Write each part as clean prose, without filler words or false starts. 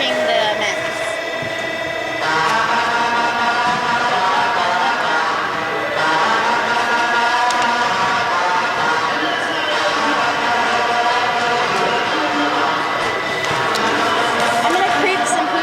watching the men's. I'm gonna creep some people.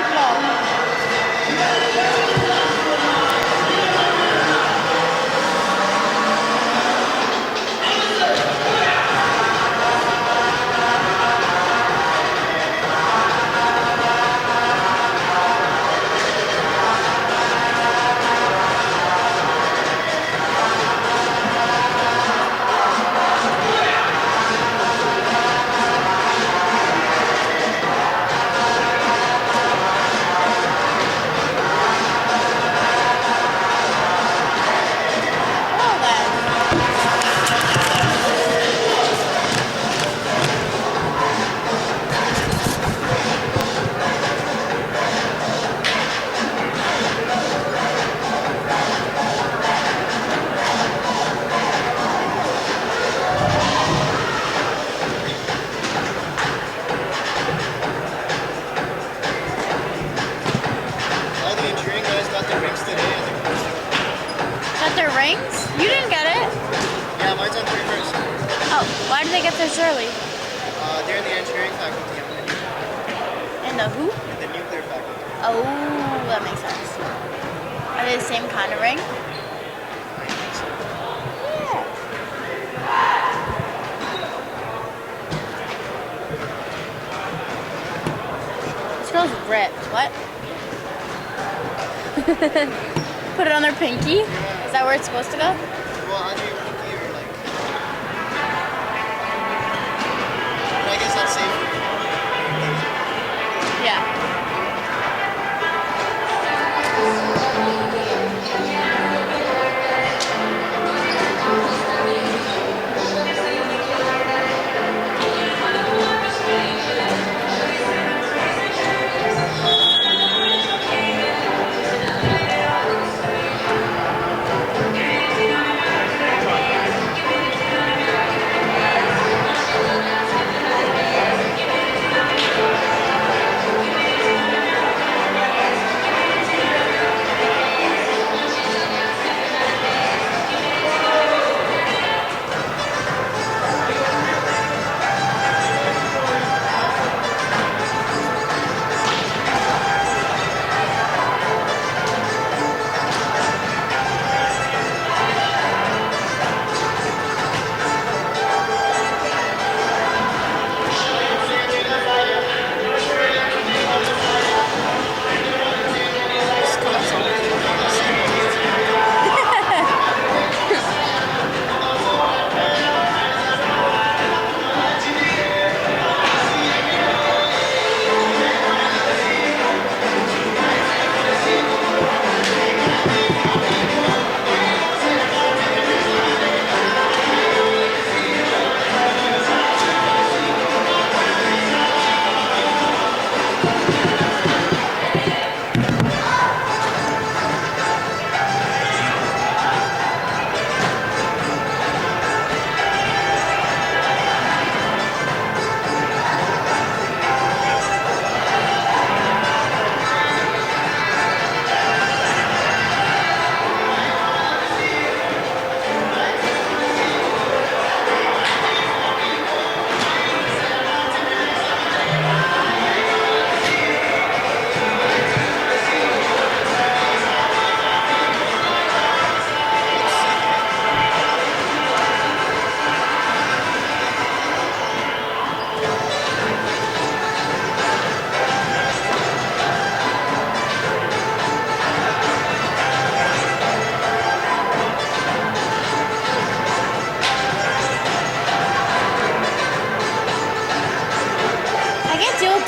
Got their rings? You didn't get it. Yeah, mine's on 31st. Oh, why did they get theirs early? They're in the engineering faculty. In the who? In the nuclear faculty. Oh, that makes sense. Are they the same kind of ring? Yeah. This girl's ripped. What? Put it on their pinky? Is that where it's supposed to go? Well, on your pinky or like... But I guess that's safe. Yeah.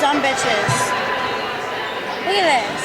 Dumb bitches. Look at this.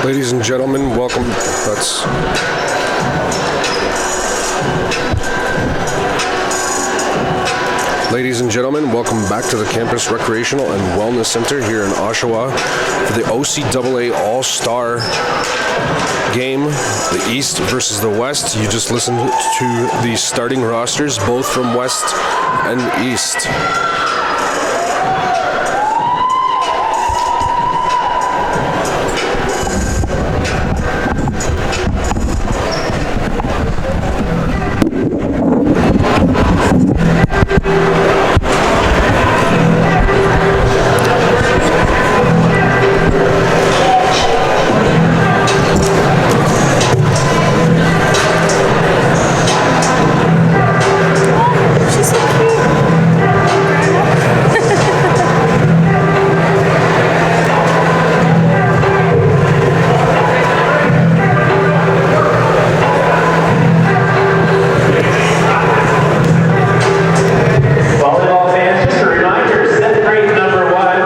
Ladies and gentlemen, welcome. Ladies and gentlemen, welcome back to the Campus Recreational and Wellness Center here in Oshawa for the OCAA All-Star game, the East versus the West. You just listened to the starting rosters, both from West and East. Volleyball fans, just a reminder, set break number 1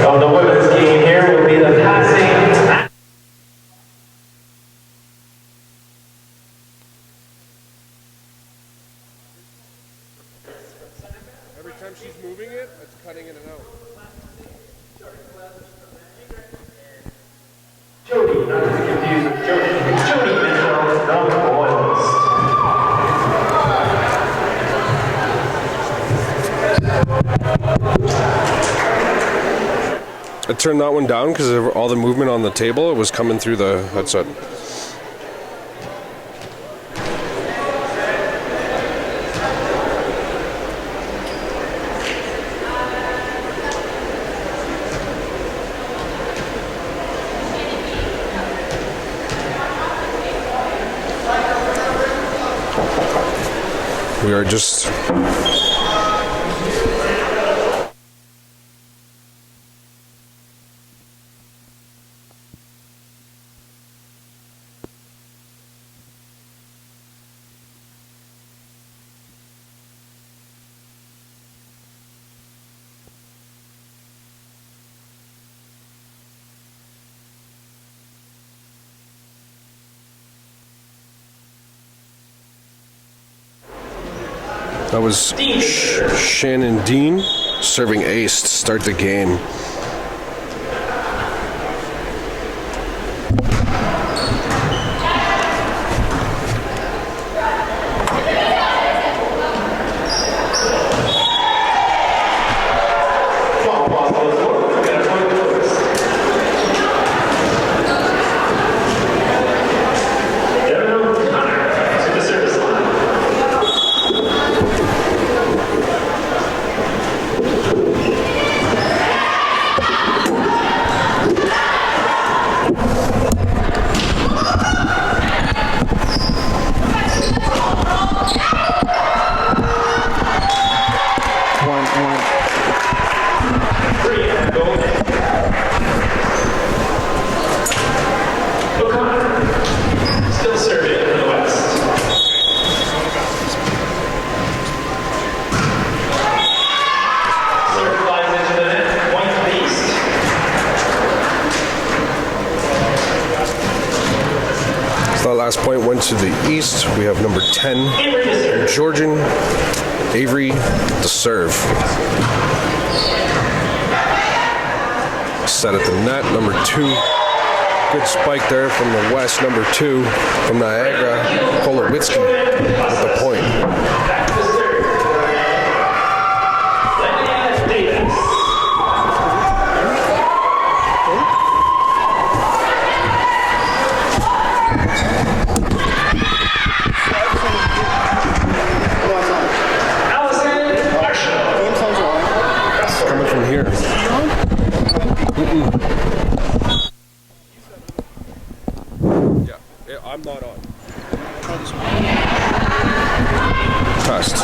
of the women's game here will be the passing. Every time she's moving it, it's cutting in and out. Jody, not to be confused with Jody Mitchell, number 1. I turned that one down because of all the movement on the table. It was coming through the headset. We are just that was Shannon Dean serving ace to start the game. Still serving for the West. Serve flies into the net, point to the East. So that last point went to the East. We have number 10, Avery to serve. Georgian Avery to serve. Set at the net, number 2. Good spike there from the West, number 2 from Niagara, Kolowitzki with the point. Back to serve. Lenny Davis. Allison Marshall. Coming from here. Yeah, I'm not on. Test.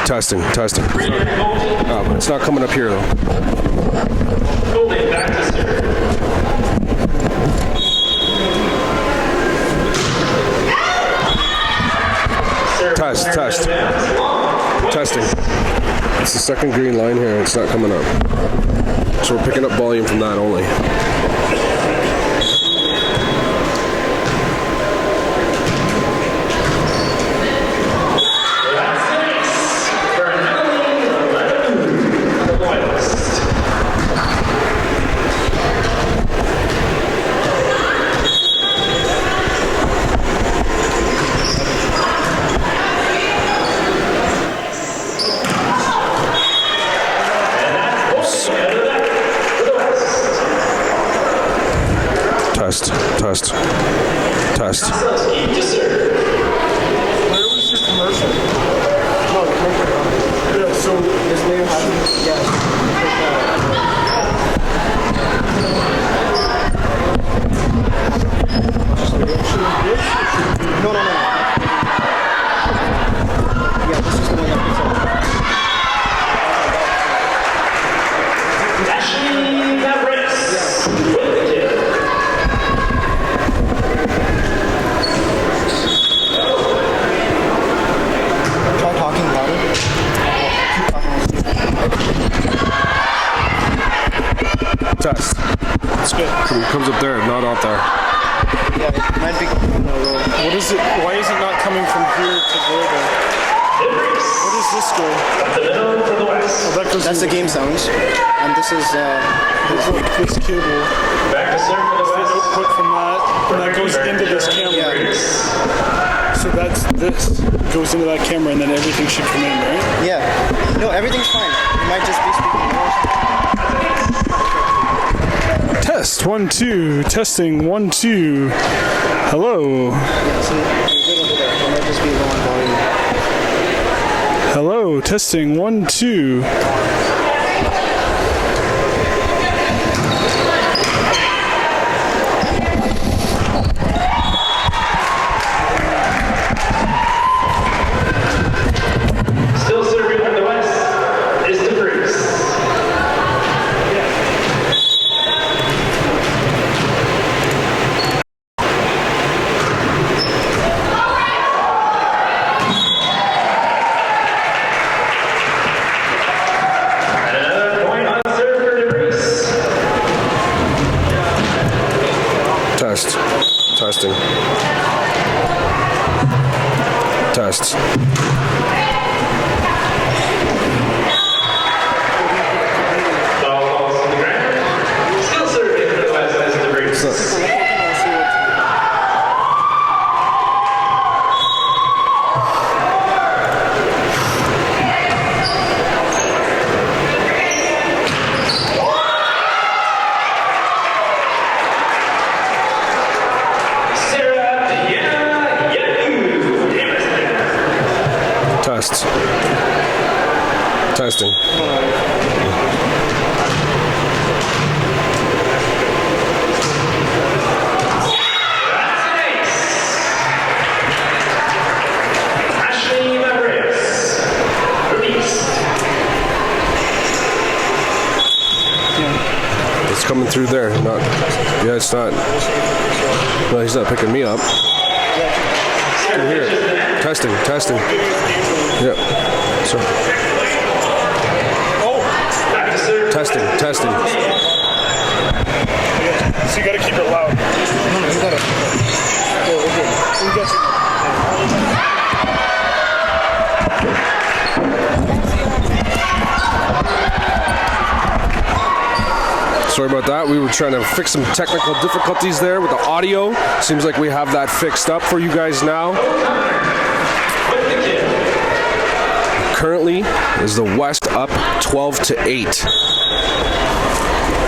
Testing. Oh, it's not coming up here though. Golden back to serve. Test. Testing. It's the second green line here. It's not coming up. So we're picking up volume from that only. Test. Where was your commercial? No, commercial. Yeah, so his name has No. Yeah, this is the one that puts up. Try talking louder. Test. It's good. Comes up there, not out there. Yeah, it might be on the road. What is it? Why is it not coming from here to there? What is this go? Oh, that goes That's the game sounds, and this is this cable. Back to serve for the West. Output from that, and that goes into this camera. So this goes into that camera, and then everything should come in, right? yeah. No, everything's fine. You might just be speaking more. Test 1 2. Testing 1 2. Hello. Yeah, see, you're good over there. You might just be low on volume. Hello. Testing 1 2. Still serving from the West is the Bruce. And another point on serve for the Bruce. Test. Testing. Test. Ball falls to the ground. Still serving for the West is the Bruce. Test. Testing. It's coming through there. Not. Yeah, it's not. No, he's not picking me up. Still here. Testing. Yep. So. Testing. So you gotta keep it loud. No, you gotta. Yeah, we're good. We got you. Sorry about that. We were trying to fix some technical difficulties there with the audio. Seems like we have that fixed up for you guys now. Currently is the West up 12-8.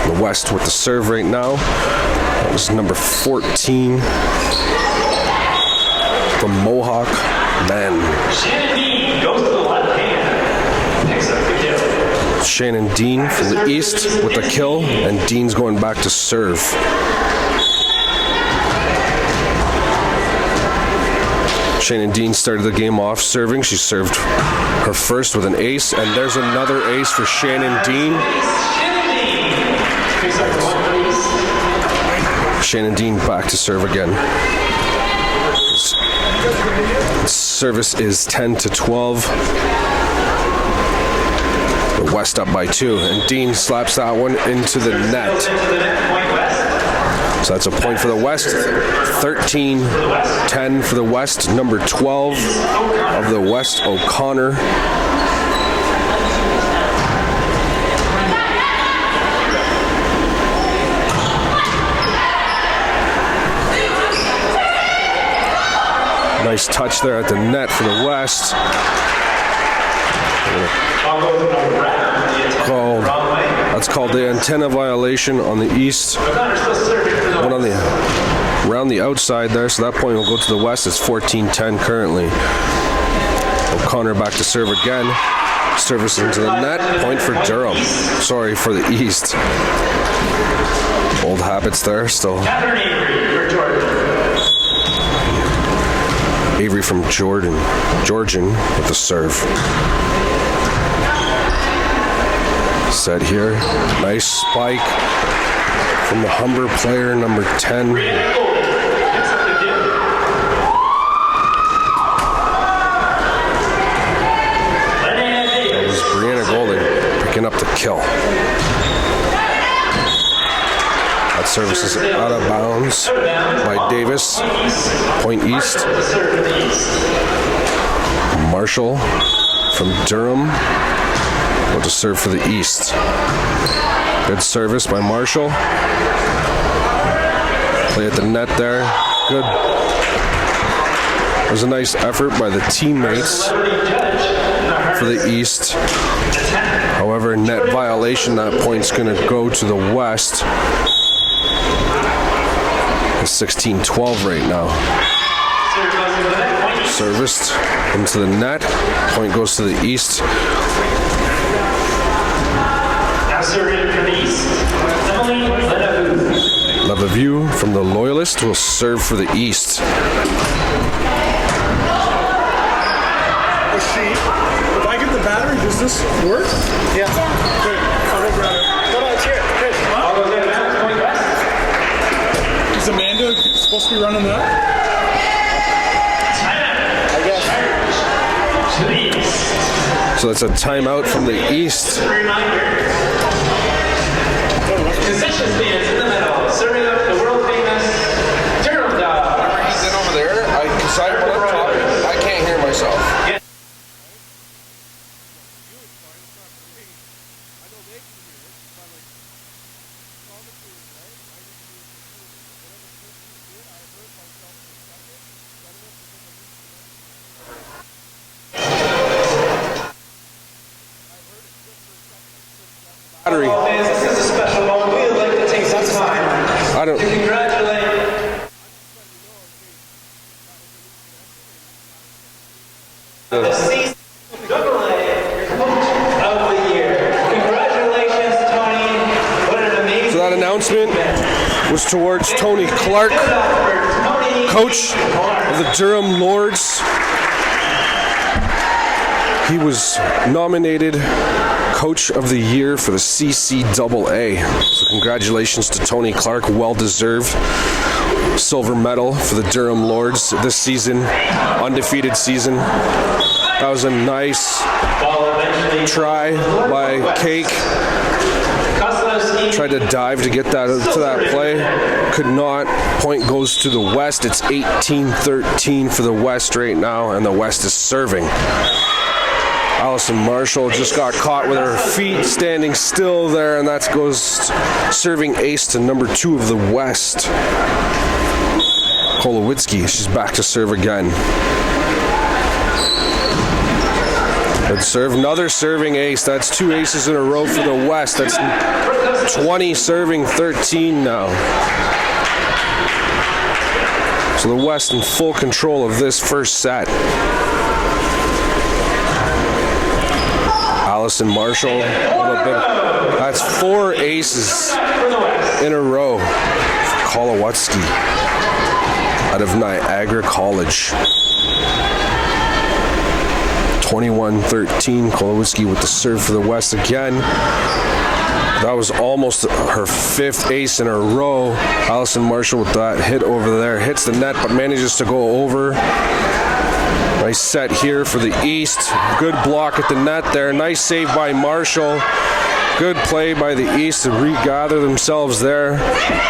The West with the serve right now. That was number 14 from Mohawk Men. Shannon Dean goes to the left hand. Picks up the kill. Shannon Dean from the East with the kill, and Dean's going back to serve. Shannon Dean started the game off serving. She served her first with an ace, and there's another ace for Shannon Dean. Shannon Dean back to serve again. Service is 10-12. The West up by 2, and Dean slaps that one into the net. So that's a point for the West. 13-10 for the West. Number 12 of the West, O'Connor. Nice touch there at the net for the West. That's called the antenna violation on the East. One on the around the outside there, so that point will go to the West. It's 14-10 currently. O'Connor back to serve again. Service into the net. Point for Durham. Sorry, for the East. Old habits there still. Avery from Georgian with the serve. Set here. Nice spike from the Humber player, number 10. That was Brianna Golding picking up the kill. That service is out of bounds by Davis. Point East. Marshall from Durham. What to serve for the East. Good service by Marshall. Play at the net there. Good. It was a nice effort by the teammates for the East. However, net violation, that point's going to go to the West. It's 16-12 right now. Serviced into the net. Point goes to the East. Levevue from the Loyalist will serve for the East. If I get the battery, does this work? Yeah. Okay, I'll go grab it. No, it's here. Chris. Is Amanda supposed to be running that? So that's a timeout from the East. Concession stands in the middle, serving up the world famous Durham dog. Whenever he's in over there, I can't hear myself. Battery. This is a special moment. We would like to take some time to congratulate the season AA Coach of the Year. Congratulations, Tony. What an amazing. So that announcement was towards Tony Clark, coach of the Durham Lords. He was nominated Coach of the Year for the CCAA. So congratulations to Tony Clark, well-deserved silver medal for the Durham Lords this season, undefeated season. That was a nice try by Cake. Tried to dive to get that to that play. Could not. Point goes to the West. It's 18-13 for the West right now, and the West is serving. Allison Marshall just got caught with her feet standing still there, and that goes serving ace to number 2 of the West. Kolowitzki, she's back to serve again. Good serve, another serving ace. That's 2 aces in a row for the West. That's 20 serving 13 now. So the West in full control of this first set. Allison Marshall, a little bit. That's 4 aces in a row for Kolowitzki out of Niagara College. 21-13, Kolowitzki with the serve for the West again. That was almost her 5th ace in a row. Allison Marshall with that hit over there. Hits the net, but manages to go over. Nice set here for the East. Good block at the net there. Nice save by Marshall. Good play by the East to regather themselves there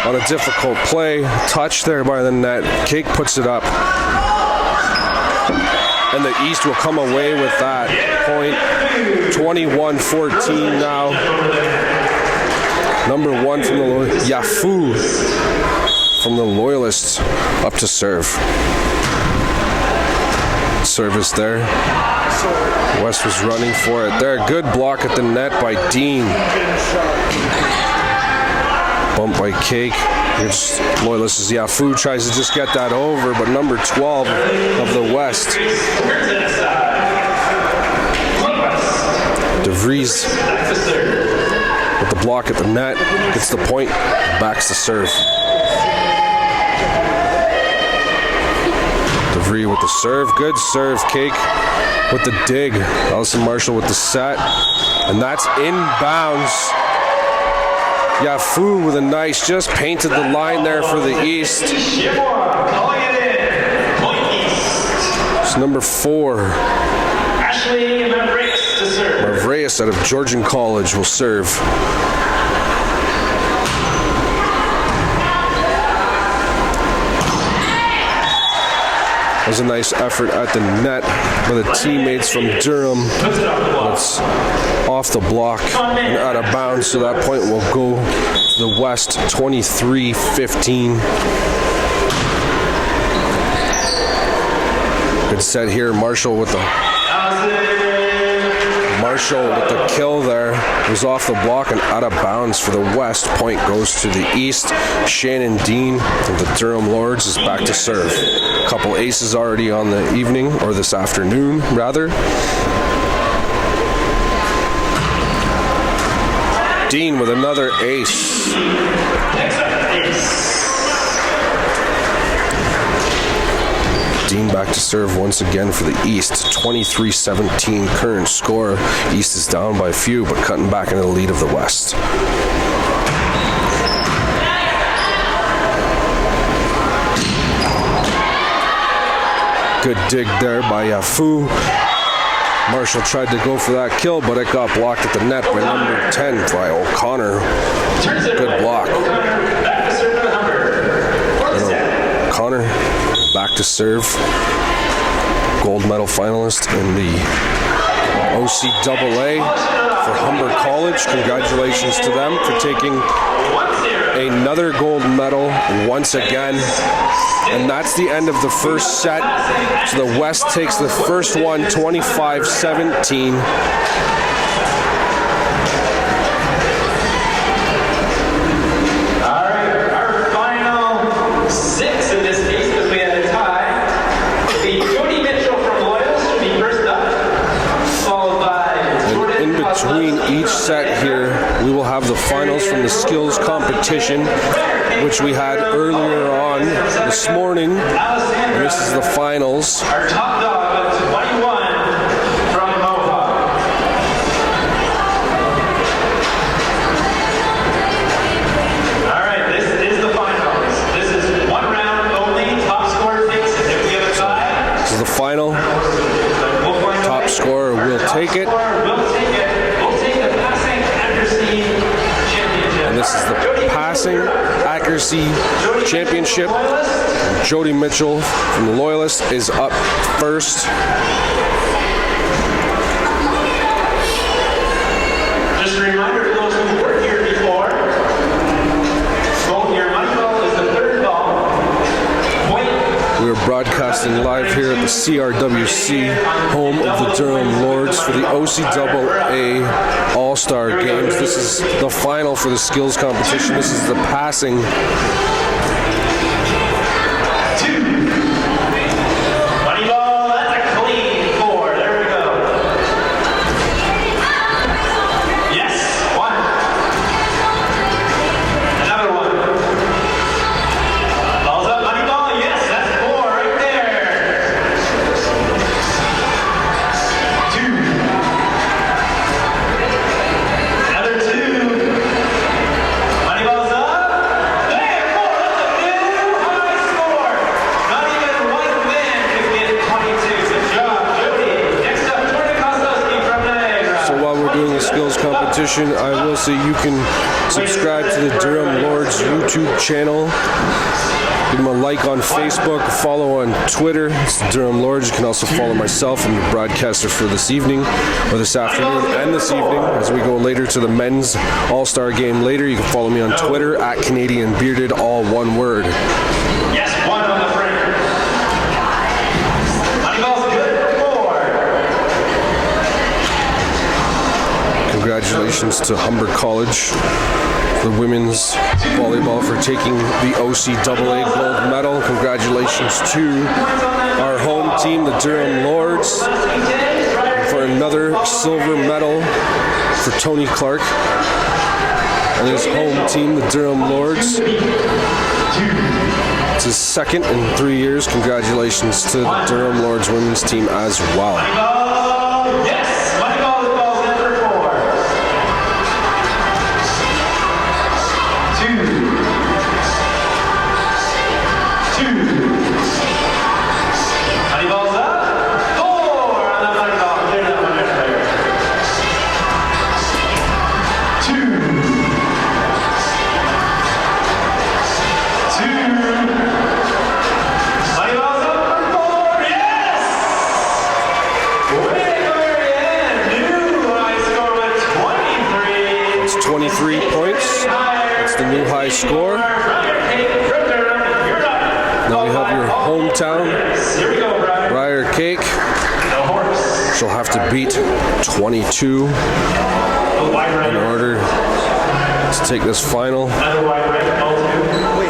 on a difficult play. Touch there by the net. Cake puts it up. And the East will come away with that point. 21-14 now. Number 1 from the Yafu from the Loyalists up to serve. Service there. West was running for it there. Good block at the net by Dean. Bump by Cake. Here's Loyalists' Yafu tries to just get that over, but number 12 of the West, DeVries, with the block at the net, gets the point, backs the serve. DeVries with the serve, good serve. Cake with the dig. Allison Marshall with the set, and that's inbounds. Yafu with a nice, just painted the line there for the East. It's number 4. Ashley Mavreas to serve. Mavreas out of Georgian College will serve. That was a nice effort at the net by the teammates from Durham. It's off the block and out of bounds, so that point will go to the West, 23-15. Good set here. Marshall with the kill there. It was off the block and out of bounds for the West. Point goes to the East. Shannon Dean of the Durham Lords is back to serve. A couple aces already on the evening, or this afternoon rather. Dean with another ace. Dean back to serve once again for the East. 23-17 current score. East is down by a few, but cutting back into the lead of the West. Good dig there by Yafu. Marshall tried to go for that kill, but it got blocked at the net by number 10 by O'Connor. Good block. O'Connor back to serve. Gold medal finalist in the OCAA for Humber College. Congratulations to them for taking another gold medal once again. And that's the end of the first set. So the West takes the first one, 25-17. Between each set here, we will have the finals from the skills competition, which we had earlier on this morning. And this is the finals. Our top dog of 21 from Mohawk. All right, this is the finals. This is one round only. Top scorer takes it. If we have a tie, this is the final. Top scorer will take it. And this is the passing accuracy championship. Jody Mitchell from the Loyalists is up first. Just a reminder to those who were here before, your money ball is the third ball. We are broadcasting live here at the CRWC, home of the Durham Lords, for the OCAA All-Star Games. This is the final for the skills competition. This is the passing. Money ball, that's a clean 4. There we go. Yes, 1. Another 1. Balls up, money ball, yes, that's 4 right there. 2. Another 2. Money ball's up. There, 4. That's a competition. I will say you can subscribe to the Durham Lords YouTube channel. Give them a like on Facebook, follow on Twitter. It's the Durham Lords. You can also follow myself. I'm the broadcaster for this evening, or this afternoon, and this evening. As we go later to the men's All-Star game later, you can follow me on Twitter at Canadian Bearded, all one word. Yes, one on the frame. Moneyball's good for 4. Congratulations to Humber College, the women's volleyball, for taking the OCAA gold medal. Congratulations to our home team, the Durham Lords, for another silver medal for Tony Clark and his home team, the Durham Lords. It's his second in 3 years. Congratulations to the Durham Lords women's team as well. Yes, Moneyball is in for 4. 2. Moneyball's up. 4 on the Moneyball. Clear that one right there. 2. 2. Moneyball's up for 4. Yes! Way to very end. New high score with 23. It's 23 points. That's the new high score. Now we have your hometown, Here we go, Brian. Briar Cake. The horse. She'll have to beat 22 The wide right. in order to take this final. Another wide right. Ball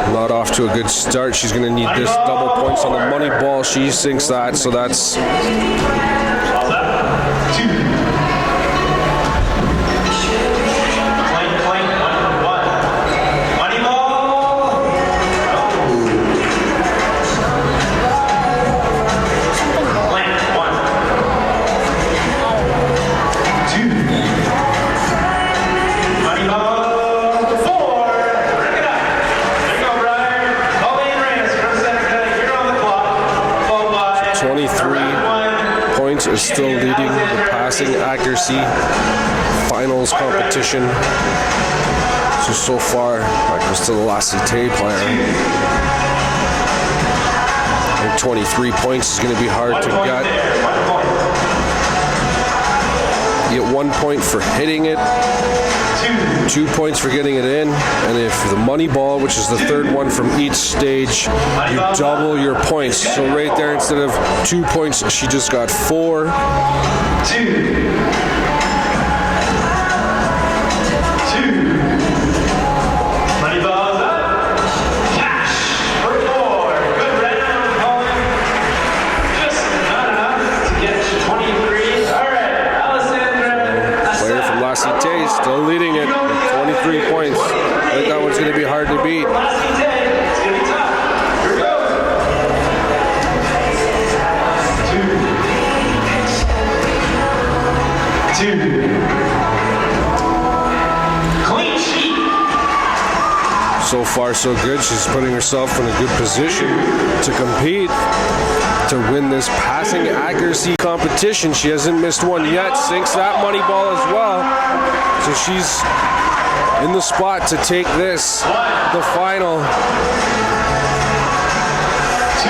2. Not off to a good start. She's going to need this double points on the money ball. She sinks that, so that's Ball's up. 2. Clank, clank. 1. Money ball. Clank. 1. 2. Money ball. 4. Bring it up. There you go, Brian. Colleen Reyes from center cut. You're on the clock. Followed by 23 points is still leading the passing accuracy finals competition. So far, that goes to the Lassité player. I think 23 points is going to be hard 1 to point get. there. 1 point. You get 1 point for hitting it, 2 points for getting it in, and if the money ball, which is the third one from each stage, you double your points. So right there, instead of 2 points, she just got 4. 2. 2. Money ball's up. Cash for 4. Good round, Colin. Just not enough to get to 23. All right, Alessandra. Player from Lassité still leading it with 23 points. I think that one's going to be hard to beat. Last day. It's going to be tough. Here we go. 2. 2. Clean sheet. So far, so good. She's putting herself in a good position to compete, to win this passing accuracy competition. She hasn't missed one yet. Sinks that money ball as well. So she's in the spot to take this, the final. 2.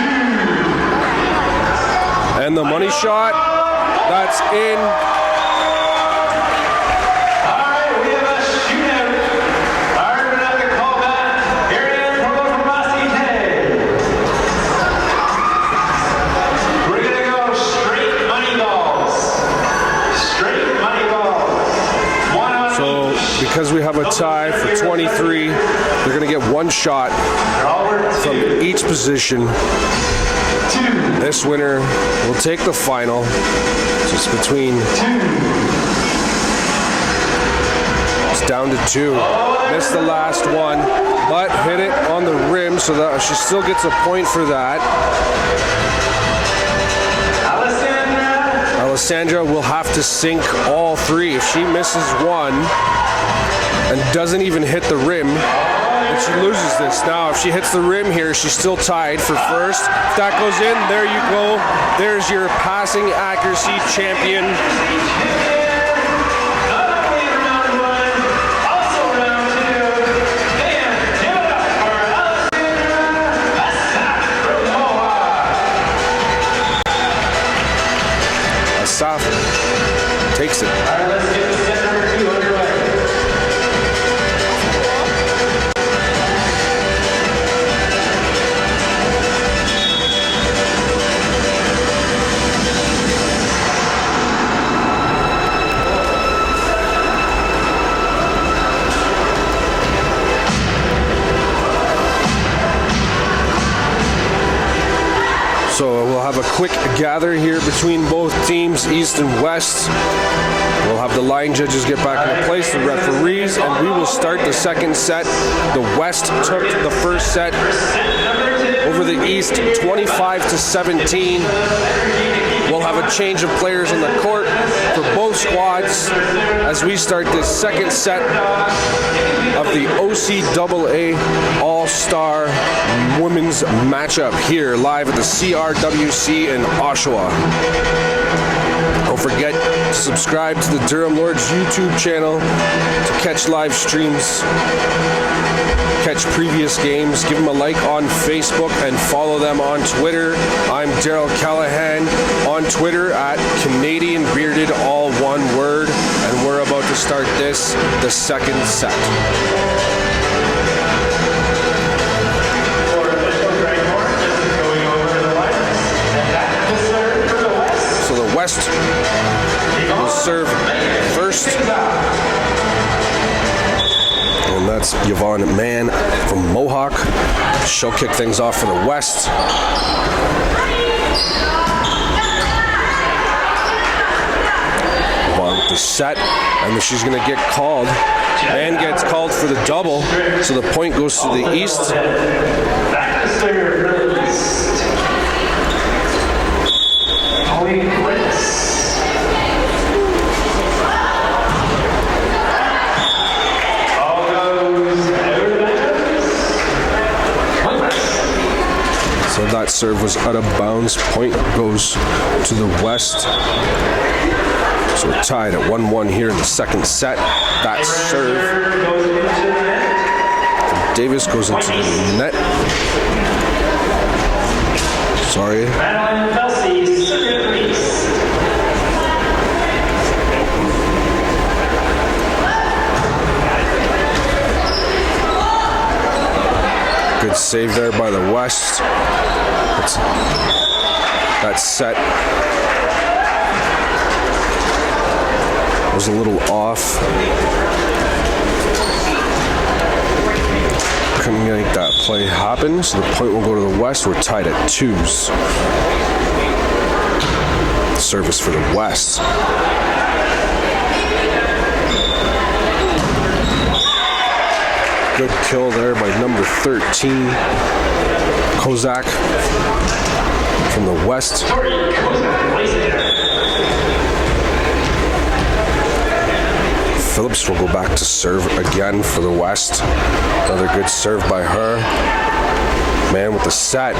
And the money shot, that's in. All right, we have a shootout. All right, we're going to call back. Here it is, we're going from Lassité. We're going to go straight money balls. Straight money balls. 1 on So each. because we have a tie for 23, they're going to get 1 shot They're all worth from 2. each position. 2. This winner will take the final. Just between, 2. it's down to 2. Missed the last one, but hit it on the rim, so that she still gets a point for that. Alessandra will have to sink all 3. If she misses one and doesn't even hit the rim, then she loses this. Now, if she hits the rim here, she's still tied for first. If that goes in, there you go. There's your passing accuracy champion. takes it. All right, let's get set number 2 underway. So we'll have a quick gather here between both teams, East and West. We'll have the line judges get back into place, the referees, and we will start the second set. The West took the first set over the East, 25-17. We'll have a change of players on the court for both squads as we start this second set of the OCAA All-Star Women's Matchup here live at the CRWC in Oshawa. Don't forget to subscribe to the Durham Lords YouTube channel to catch live streams, catch previous games, give them a like on Facebook and follow them on Twitter. I'm Daryl Callahan on Twitter at Canadian Bearded, all one word, and we're about to start this, the second set. So the West will serve first. And that's Yvonne Mann from Mohawk. She'll kick things off for the West. Yvonne with the set, and then she's going to get called. Mann gets called for the double, so the point goes to the East. Back to serve East. Point West. So that serve was out of bounds. Point goes to the West. So we're tied at 1-1 here in the second set. That serve from Davis goes into the net. Sorry. Madeline Kelsey, serve East. Good save there by the West. That set was a little off. Couldn't make that play happen, so the point will go to the West. We're tied at 2s. Service for the West. Good kill there by number 13, Kozak from the West. Phillips will go back to serve again for the West. Another good serve by her. Mann with the set.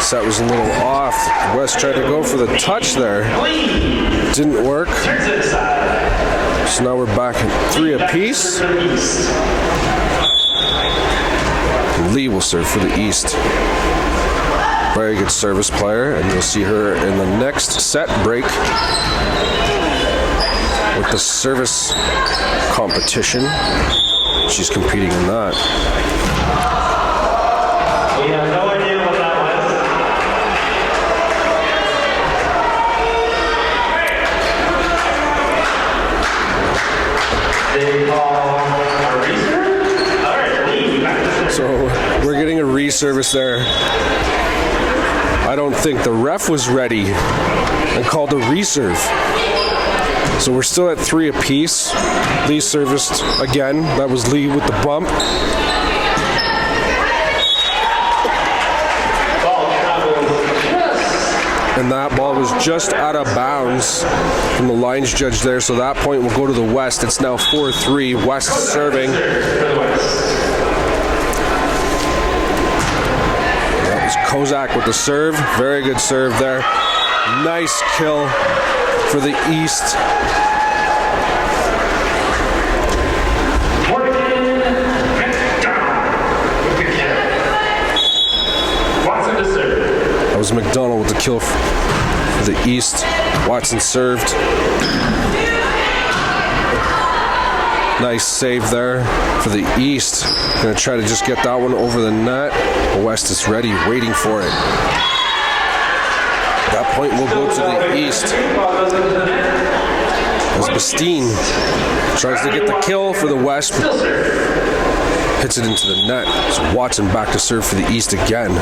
Set was a little off. West tried to go for the touch there. Didn't work. So now we're back at 3 apiece. Lee will serve for the East. Very good service player, and you'll see her in the next set break with the service competition. She's competing in that. We have no idea what that was. They call a reserve? All right, Lee, back to So we're getting a reservice there. I don't think the ref was ready and called a reserve. So we're still at 3 apiece. Lee serviced again. That was Lee with the bump. And that ball was just out of bounds from the lines judge there, so that point will go to the West. It's now 4-3, West serving. That was Kozak with the serve. Very good serve there. Nice kill for the East. That was McDonald with the kill for the East. Watson served. Nice save there for the East. Gonna try to just get that one over the net. The West is ready, waiting for it. That point will go to the East. As Bastine tries to get the kill for the West. Hits it into the net. So Watson back to serve for the East again.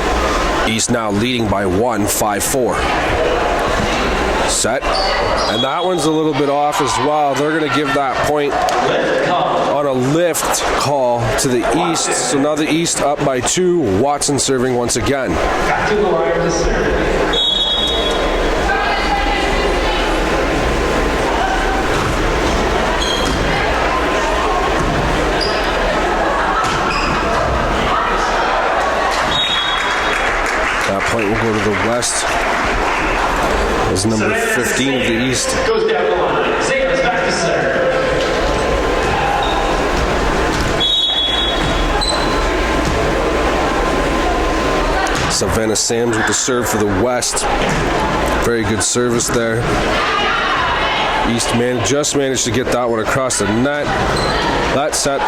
East now leading by 1, 5-4. Set. And that one's a little bit off as well. They're going to give that point on a lift call to the East. So now the East up by 2. Watson serving once again. Back to the line to serve. That point will go to the West. As number 15 of the East. Goes down the line. Savers back to serve. Savannah Sams with the serve for the West. Very good service there. East man just managed to get that one across the net. That set.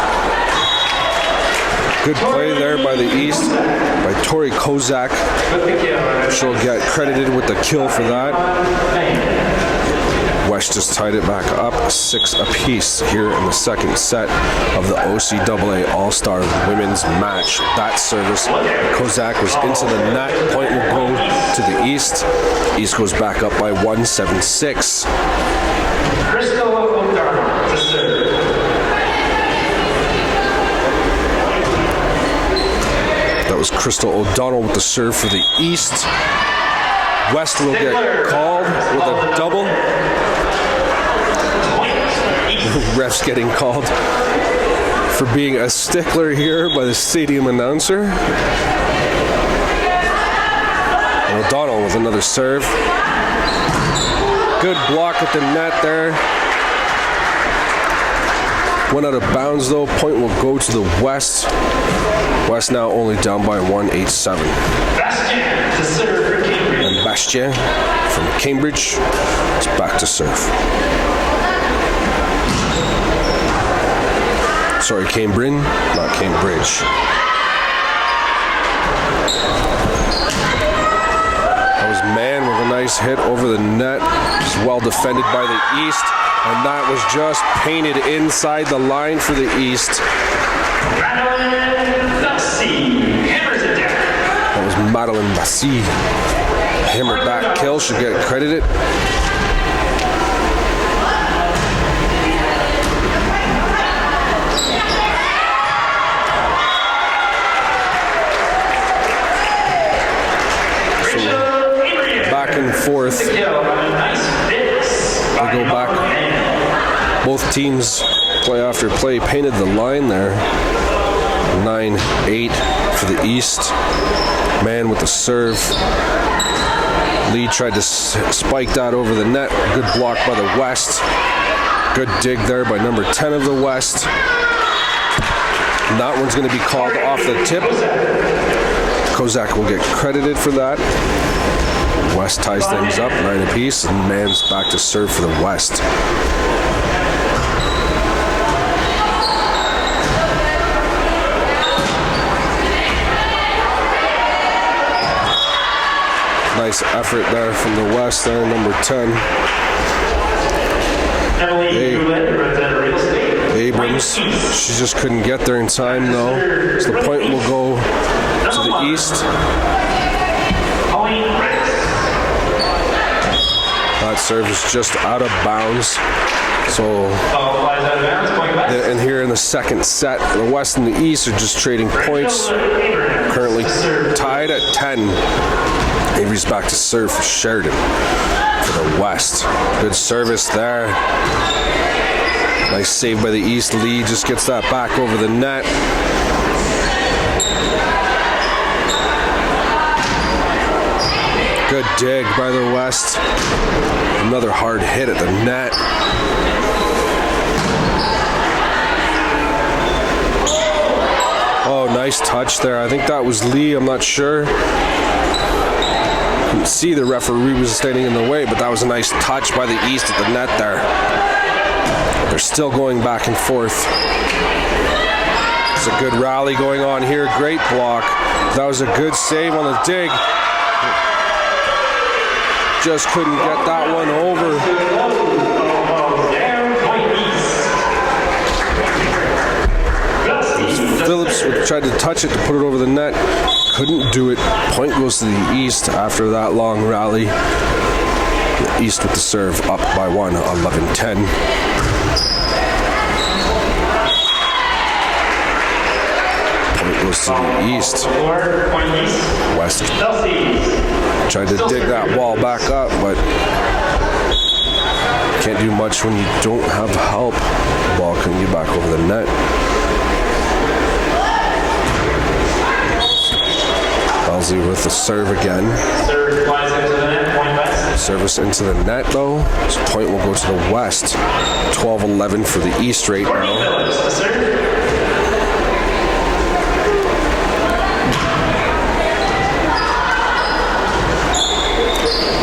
Good play there by the East, by Tori Kozak. She'll get credited with the kill for that. West just tied it back up 6 apiece here in the second set of the OCAA All-Star Women's Match. That service, Kozak was into the net. Point will go to the East. East goes back up by 1, 7-6. Crystal O'Donnell to serve. That was Crystal O'Donnell with the serve for the East. West will get called with a double. Refs getting called for being a stickler here by the stadium announcer. And O'Donnell with another serve. Good block at the net there. Went out of bounds though. Point will go to the West. West now only down by 1, 8-7. Bastien to serve for Cambridge. And Bastien from Cambridge is back to serve. Sorry, Cambridge, not Cambridge. That was Mann with a nice hit over the net. Just well defended by the East. And that was just painted inside the line for the East. Madeline Duxie hammers it down. That was Madeline Bassi. Hammer back kill, should get credited. Back and forth. They go back. Both teams, play after play, painted the line there. 9-8 for the East. Mann with the serve. Lee tried to spike that over the net. Good block by the West. Good dig there by number 10 of the West. And that one's going to be called off the tip. Kozak will get credited for that. West ties things up, 9 apiece, and Mann's back to serve for the West. Nice effort there from the West there, number 10. Abrams, she just couldn't get there in time though. So the point will go to the East. That serve is just out of bounds. So, and here in the second set, the West and the East are just trading points. Currently tied at 10. Avery's back to serve for Sheridan for the West. Good service there. Nice save by the East. Lee just gets that back over the net. Good dig by the West. Another hard hit at the net. Oh, nice touch there. I think that was Lee. I'm not sure. Couldn't couldn't see the referee was standing in the way, but that was a nice touch by the East at the net there. They're still going back and forth. It's a good rally going on here. Great block. That was a good save on the dig. Just couldn't get that one over. Phillips tried to touch it to put it over the net. Couldn't do it. Point goes to the East after that long rally. The East with the serve up by 1, 11-10. Point goes to the East. West tried to dig that ball back up, but can't do much when you don't have help. The ball couldn't get back over the net. Elsie with the serve again. Serve flies into the net, point West. Service into the net though. So point will go to the West. 12-11 for the East right now. Phillips, the serve.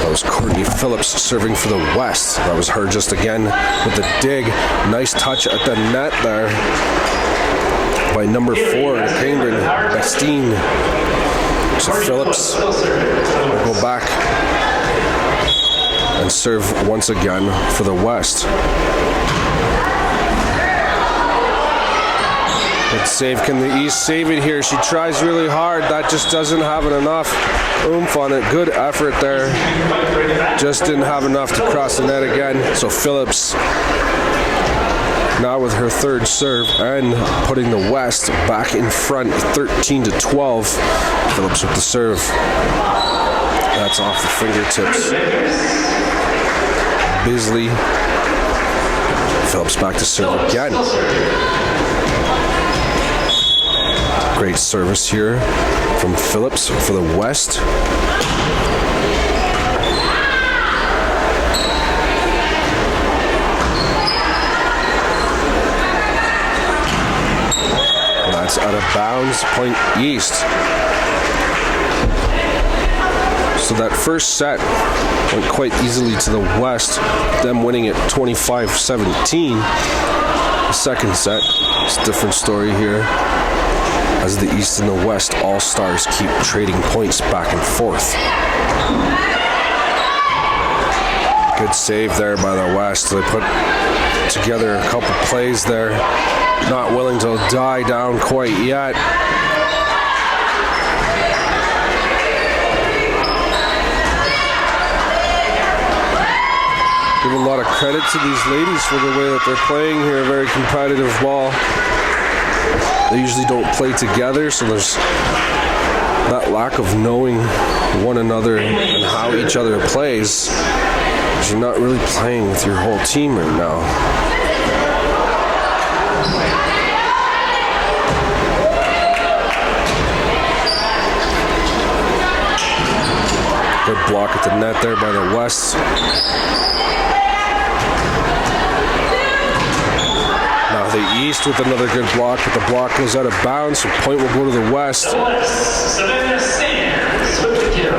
That was Courtney Phillips serving for the West. That was her just again with the dig. Nice touch at the net there by number 4, Cambridge Bestine. So Phillips will go back and serve once again for the West. Good save. Can the East save it here? She tries really hard. That just doesn't have enough oomph on it. Good effort there. Just didn't have enough to cross the net again. So Phillips now with her third serve and putting the West back in front 13-12. Phillips with the serve. That's off the fingertips. Bisley. Phillips back to serve again. Great service here from Phillips for the West. That's out of bounds, point East. So that first set went quite easily to the West, them winning it 25-17. The second set, it's a different story here, as the East and the West All-Stars keep trading points back and forth. Good save there by the West. They put together a couple plays there. Not willing to die down quite yet. Give a lot of credit to these ladies for the way that they're playing here. Very competitive ball. They usually don't play together, so there's that lack of knowing one another and how each other plays. You're not really playing with your whole team right now. Good block at the net there by the West. Now the East with another good block, but the block goes out of bounds, so point will go to the West. Savannah Sands with the kill.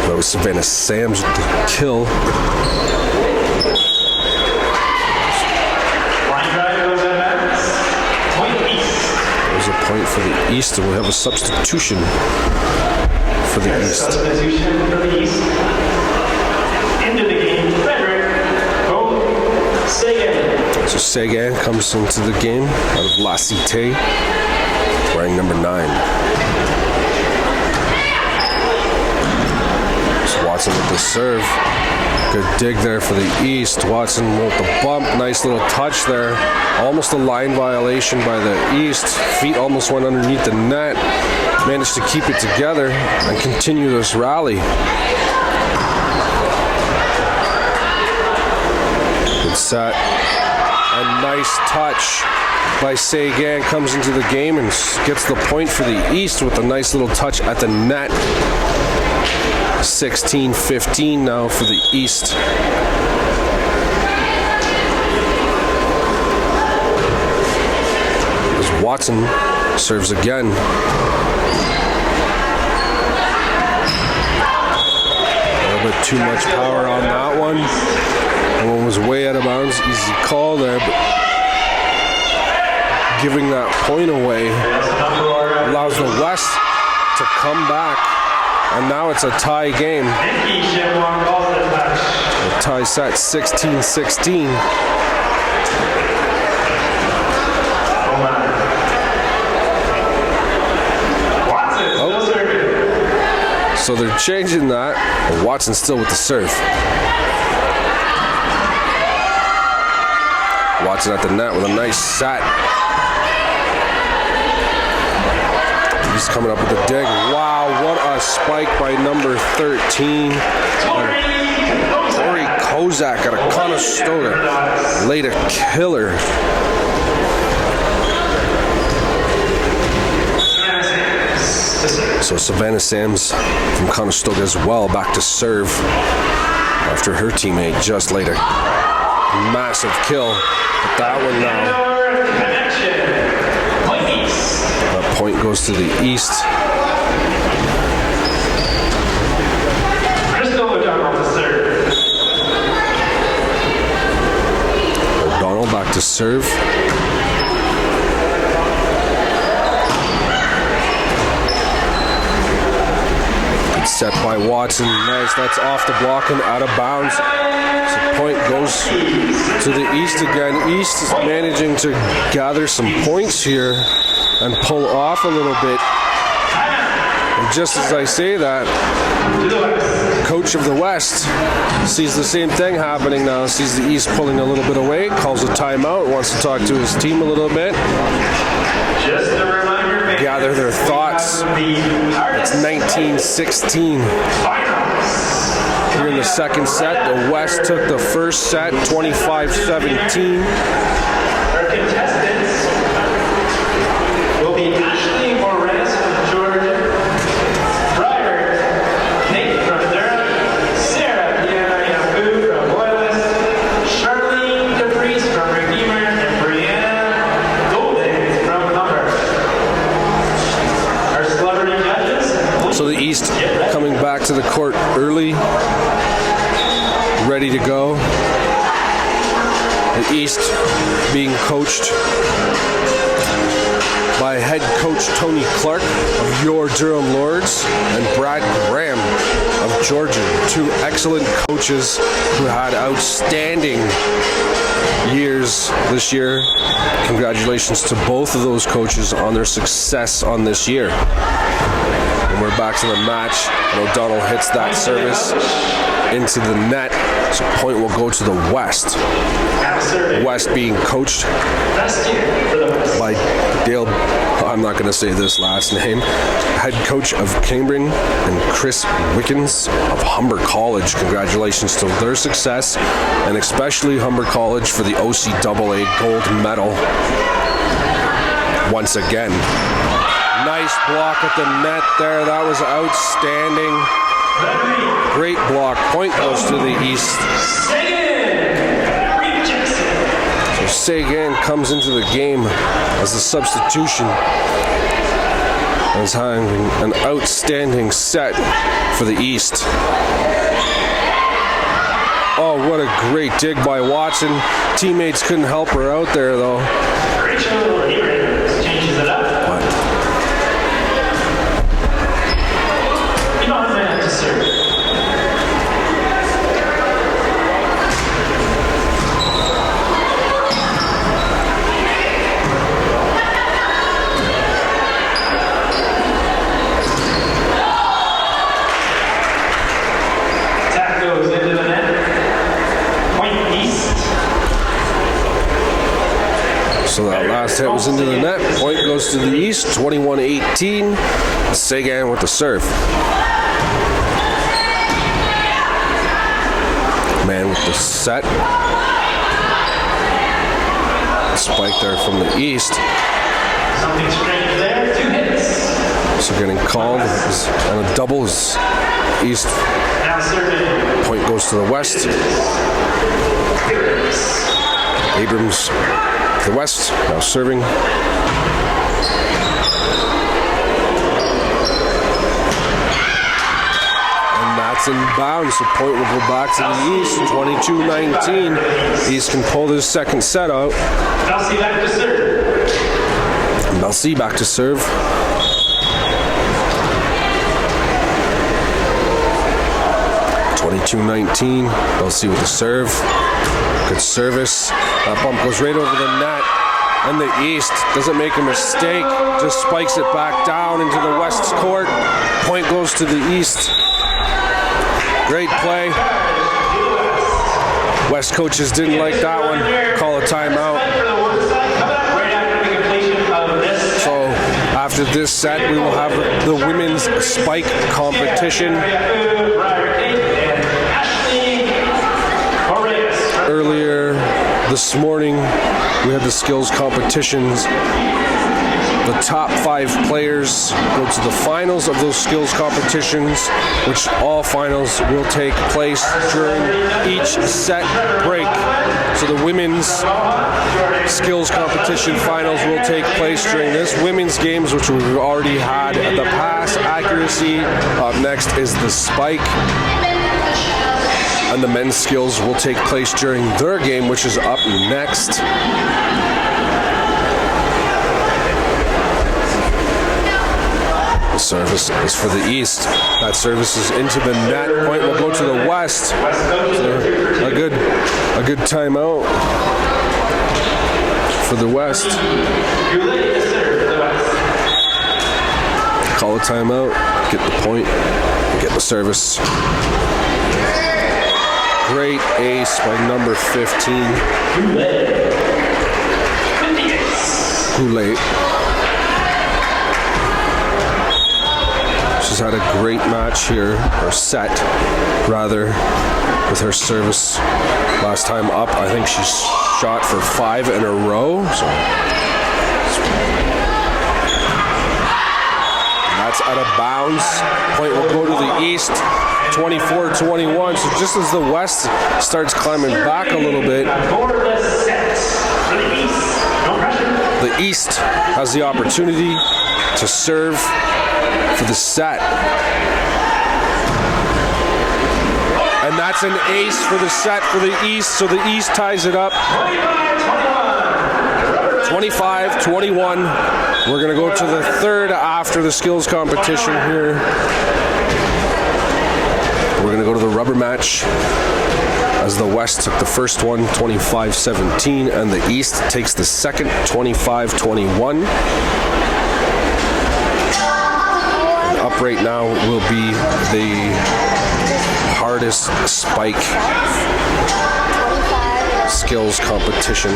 That was Savannah Sams with the kill. Line drive goes out of bounds. Point East. There's a point for the East, and we have a substitution for the East. Substitution for the East. Into the game, Frederick Sagan. So Sagan comes into the game out of La Cité, wearing number 9. Watson with the serve. Good dig there for the East. Watson with the bump. Nice little touch there. Almost a line violation by the East. Feet almost went underneath the net. Managed to keep it together and continue this rally. Good set. A nice touch by Sagan comes into the game and gets the point for the East with a nice little touch at the net. 16-15 now for the East. As Watson serves again. A little bit too much power on that one. That one was way out of bounds. Easy call there, but giving that point away allows the West to come back. And now it's a tie game. The tie set 16-16. So they're changing that, but Watson's still with the serve. Watson at the net with a nice set. He's coming up with a dig. Wow, what a spike by number 13. Corey Kozak out of Conestoga. Laid a killer. So Savannah Sams from Conestoga as well, back to serve after her teammate just laid a massive kill. But that one now, that point goes to the East. O'Donnell back to serve. Set by Watson. Nice. That's off the block and out of bounds. So point goes to the East again. East is managing to gather some points here and pull off a little bit. And just as I say that, coach of the West sees the same thing happening now. Sees the East pulling a little bit away. Calls a timeout. Wants to talk to his team a little bit. Just a reminder. Gather their thoughts. It's 19-16. Here in the second set, the West took the first set, 25-17. Our contestants will be Ashley Morales from Georgia, Ryder Nate from Durham, Sarah Yabu from Loyalist, Charlene Caprice from Redeemer, and Brianna Golden from Humber. Our celebrity judges. So the East coming back to the court early, ready to go. The East being coached by head coach Tony Clark of your Durham Lords and Brad Graham of Georgia. Two excellent coaches who had outstanding years this year. Congratulations to both of those coaches on their success on this year. And we're back to the match, and O'Donnell hits that service into the net, so point will go to the West. West being coached by Dale, I'm not going to say this last name, head coach of Cambridge, and Chris Wickens of Humber College. Congratulations to their success, and especially Humber College for the OCAA gold medal once again. Nice block at the net there. That was outstanding. Great block. Point goes to the East. So Sagan comes into the game as a substitution. As having an outstanding set for the East. Oh, what a great dig by Watson. Teammates couldn't help her out there though. Rachel changes it up. To serve. Tap goes into the net. Point East. So that last hit was into the net. Point goes to the East, 21-18. Sagan with the serve. Man with the set. Spike there from the East. Something strange there. 2 hits. So getting called on a double as East. Now serving. Point goes to the West. Abrams to the West. Now serving. That's in bounds. The point will go back to the East. 22-19. East can pull this second set out. Kelsey back to serve. Belsi back to serve. (22-19). Belsi with the serve. Good service. That bump goes right over the net. And the East doesn't make a mistake. Just spikes it back down into the West's court. Point goes to the East. Great play. West coaches didn't like that one. Call a timeout. So after this set, we will have the women's spike competition. Earlier this morning, we had the skills competitions. The top 5 players go to the finals of those skills competitions, which all finals will take place during each set break. So the women's skills competition finals will take place during this women's games, which we've already had. The pass accuracy. Up next is the spike. And the men's skills will take place during their game, which is up next. The service is for the East. That service is into the net. Point will go to the West. So a good timeout for the West. Call a timeout, get the point, get the service. Great ace by number 15. Goulet. She's had a great match here, or set, rather, with her service. Last time up, I think she's shot for 5 in a row. So that's out of bounds. Point will go to the East, 24-21. So just as the West starts climbing back a little bit, the East has the opportunity to serve for the set. And that's an ace for the set for the East, so the East ties it up. 25-21. We're going to go to the third after the skills competition here. We're going to go to the rubber match, as the West took the first one, 25-17, and the East takes the second, 25-21. Up right now will be the hardest spike skills competition.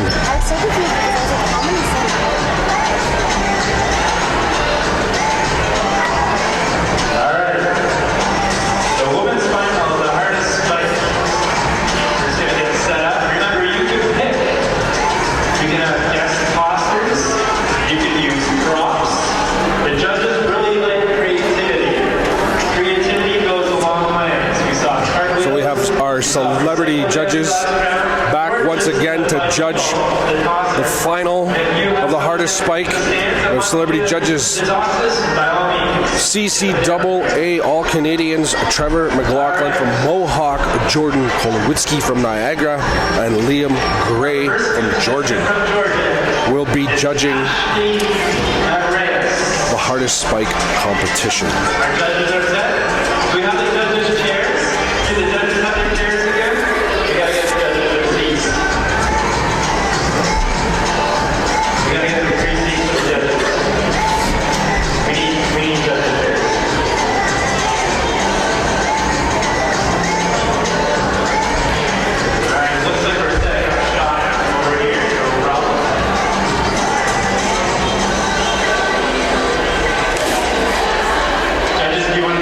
Celebrity judges back once again to judge the final of the hardest spike. We have celebrity judges CCAA All-Canadians Trevor McLaughlin from Mohawk, Jordan Kolowitzki from Niagara, and Liam Gray from Georgian will be judging the hardest spike competition. Our judges are set. We have the judges' chairs. Do the judges have their chairs again? We gotta get the judges their seats. We gotta get the 3 seats for the judges. We need judges chairs. Alright, looks like we're setting a shot over here. No problem. Judges, do you want to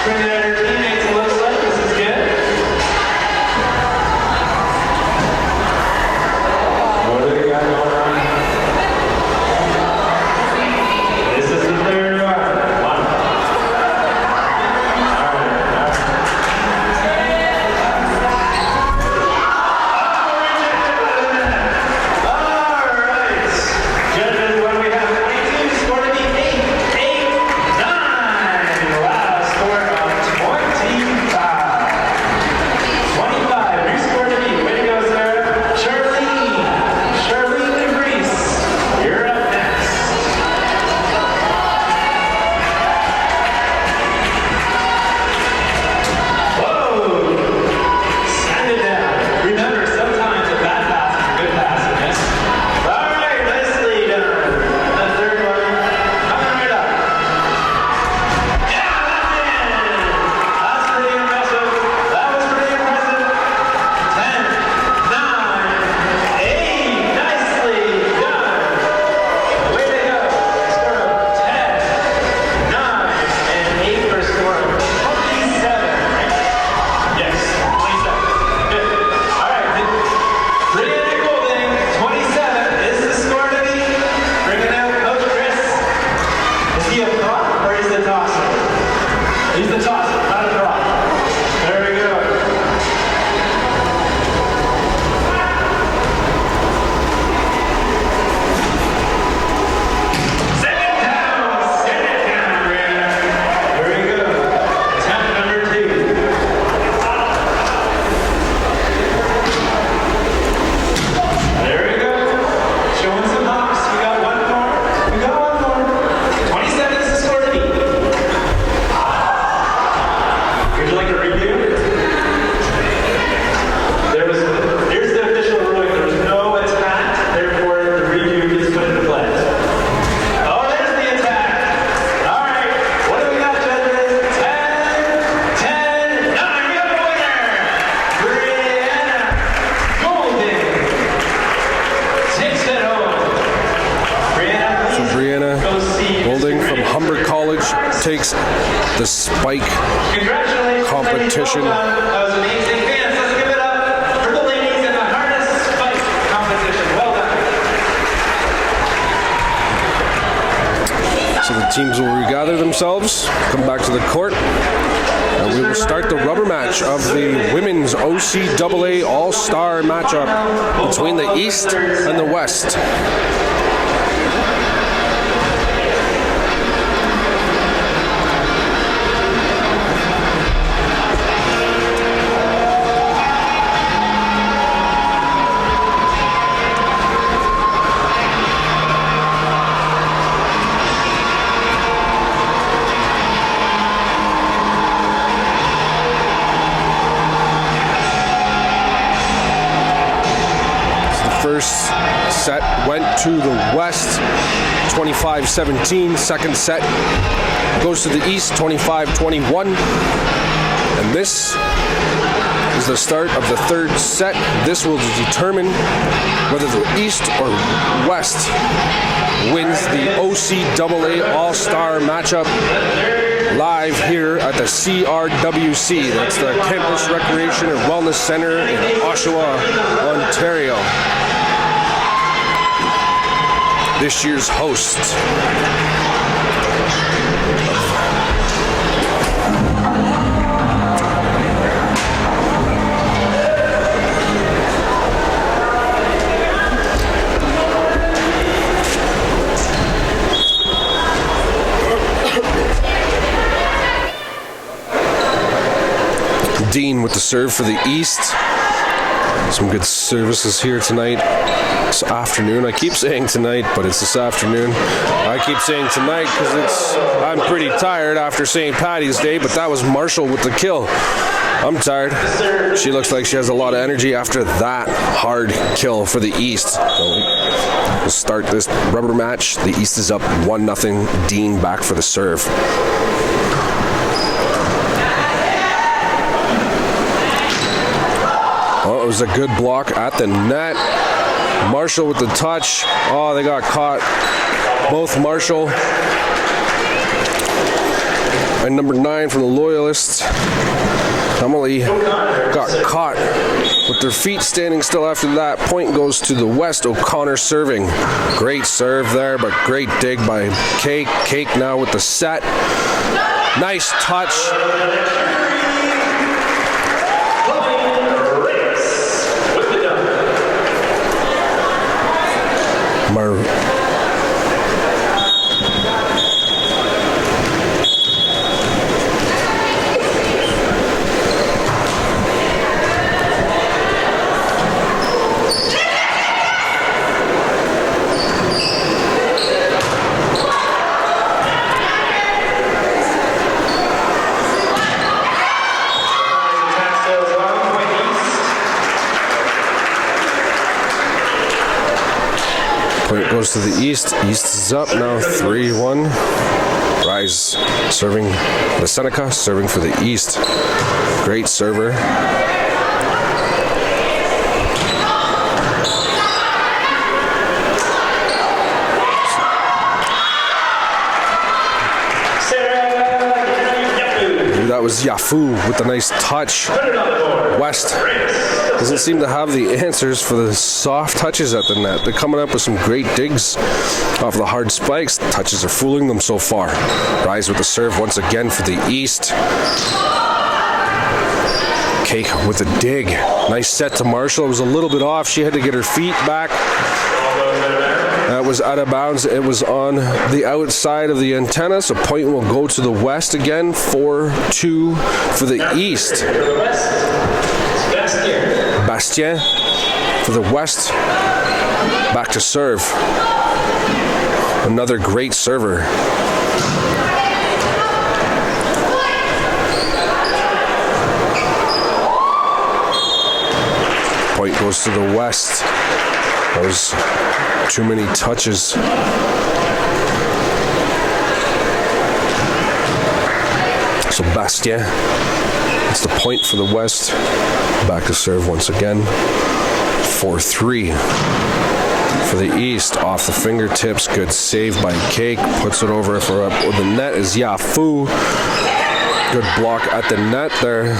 screaming at her teammates, it looks like. This is good. What do we got going on? This is the third one. One. Alright. Judges, what do we have? 22, score to be 8, 9. Wow, score of 25. 25, new score to be. Way to go, Sarah. Charlene and Reese, you're up next. Whoa! Send it down. Remember, sometimes a bad pass is a good pass, yes? All right, nicely done. The third one, coming right up. Yeah, that's it! That's pretty impressive. That was pretty impressive. 10, 9, 8. Nicely done. Way to go. Score of 10, 9, and 8 for a score of 27. Yes, 27. Good. All right. Brianna Golding, 27 is the score to be. Bringing out Coach Chris. Is he a prop or is the tosser? He's the tosser, not a prop. There we go. Send it down, Brianna. There we go. Attempt number 2. There we go. Showing some hops. We got one more. 27 is the score to beat. Would you like a review? Here's the official ruling. There was no attack. Therefore, the review is put into play. Oh, there's the attack. All right. What do we got, judges? 10, 10, 9. We got the winner. Brianna Golding takes it home. Brianna, So please Brianna go see Golding Mr. from Green. Humber College takes the spike Congratulations, competition. ladies. Well done. That was amazing. Fans, let's give it up for the ladies in the harness spike competition. Well done. So the teams will regather themselves, come back to the court, and we will start the rubber match of the women's OCAA All-Star matchup between the East and the West. First set went to the West, 25-17. Second set goes to the East, 25-21. And this is the start of the third set. This will determine whether the East or West wins the OCAA All-Star matchup live here at the CRWC. That's the Campus Recreation and Wellness Center in Oshawa, Ontario. This year's host. Dean with the serve for the East. Some good services here tonight. This afternoon. I keep saying tonight, but it's this afternoon. I keep saying tonight because I'm pretty tired after St. Paddy's Day, but that was Marshall with the kill. I'm tired. She looks like she has a lot of energy after that hard kill for the East. So we'll start this rubber match. The East is up 1-0. Dean back for the serve. Oh, it was a good block at the net. Marshall with the touch. Oh, they got caught. Both Marshall by number 9 from the Loyalists. Emily got caught with their feet standing still after that. Point goes to the West. O'Connor serving. Great serve there, but great dig by Cake. Cake now with the set. Nice touch. Point goes to the East. East is up now 3-1. Rise serving the Seneca, serving for the East. Great server. That was Yafu with a nice touch. West doesn't seem to have the answers for the soft touches at the net. They're coming up with some great digs off the hard spikes. Touches are fooling them so far. Rise with the serve once again for the East. Cake with a dig. Nice set to Marshall. It was a little bit off. She had to get her feet back. That was out of bounds. It was on the outside of the antenna, so point will go to the West again. 4-2 for the East. Bastien for the West. Back to serve. Another great server. Point goes to the West. That was too many touches. So Bastien, it's the point for the West. Back to serve once again. 4-3 for the East. Off the fingertips. Good save by Cake. Puts it over for up. Well, the net is Yafu. Good block at the net there.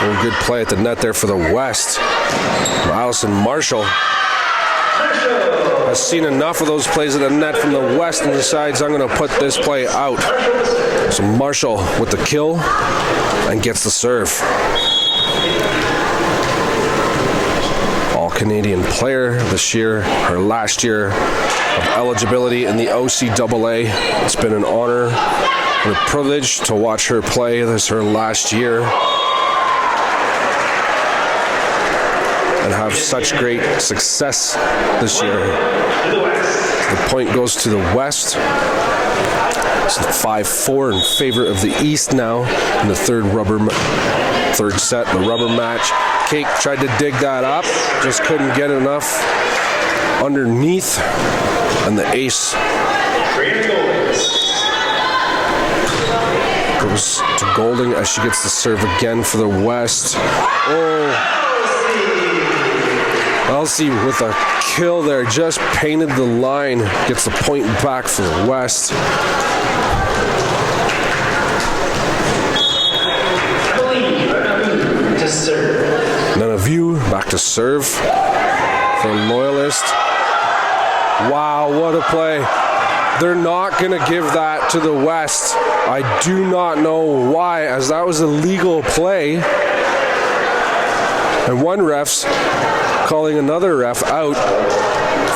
Oh, good play at the net there for the West. Allison Marshall has seen enough of those plays at the net from the West and decides I'm going to put this play out. So Marshall with the kill and gets the serve. All-Canadian player this year, her last year of eligibility in the OCAA. It's been an honor and a privilege to watch her play. This is her last year. And have such great success this year. The point goes to the West. It's 5-4 in favor of the East now in the third set, the rubber match. Cake tried to dig that up, just couldn't get enough underneath, and the ace goes to Golding as she gets the serve again for the West. Oh. Elsie with a kill there, just painted the line, gets the point back for the West. Nenaview back to serve for Loyalist. Wow, what a play. They're not going to give that to the West. I do not know why, as that was a legal play. And one ref's calling another ref out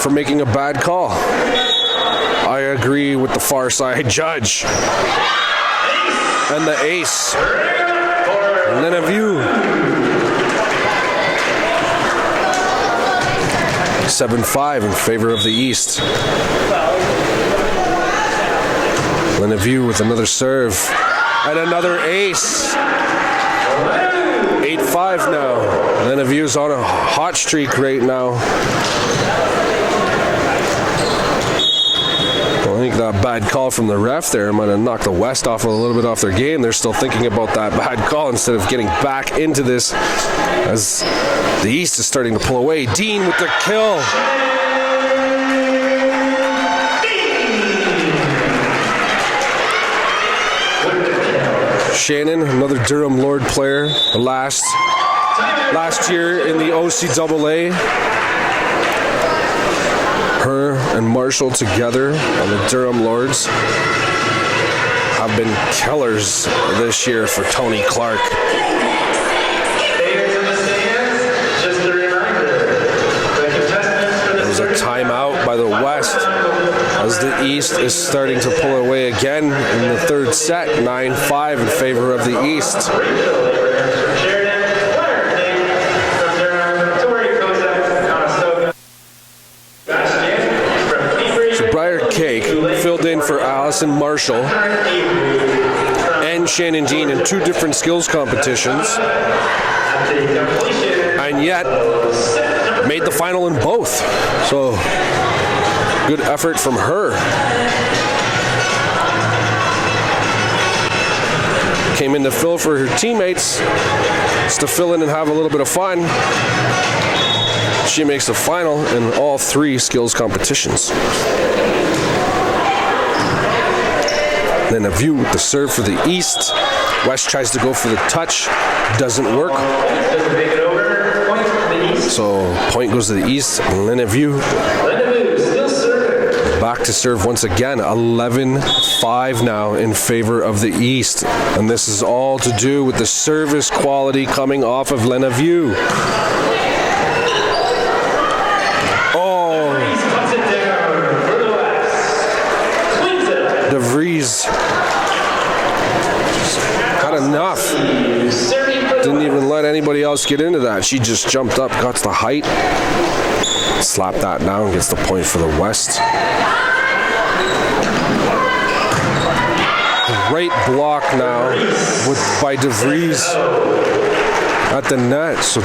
for making a bad call. I agree with the far side judge. And the ace. Nenaview. 7-5 in favor of the East. Nenaview with another serve. And another ace. 8-5 now. Nenaview's on a hot streak right now. I think that bad call from the ref there might have knocked the West off a little bit off their game. They're still thinking about that bad call instead of getting back into this as the East is starting to pull away. Dean with the kill. Shannon, another Durham Lord player, last year in the OCAA. Her and Marshall together on the Durham Lords have been killers this year for Tony Clark. There was a timeout by the West as the East is starting to pull away again in the third set, 9-5 in favor of the East. So Briar Cake filled in for Allison Marshall and Shannon Dean in two different skills competitions, and yet made the final in both. So good effort from her. Came in to fill for her teammates, just to fill in and have a little bit of fun. She makes the final in all three skills competitions. Then a view with the serve for the East. West tries to go for the touch, doesn't work. So point goes to the East. Lenevue back to serve once again. 11-5 now in favor of the East. And this is all to do with the service quality coming off of Lenevue. Oh. DeVries had enough. Didn't even let anybody else get into that. She just jumped up, got to the height, slapped that down, gets the point for the West. Great block now by DeVries at the net. So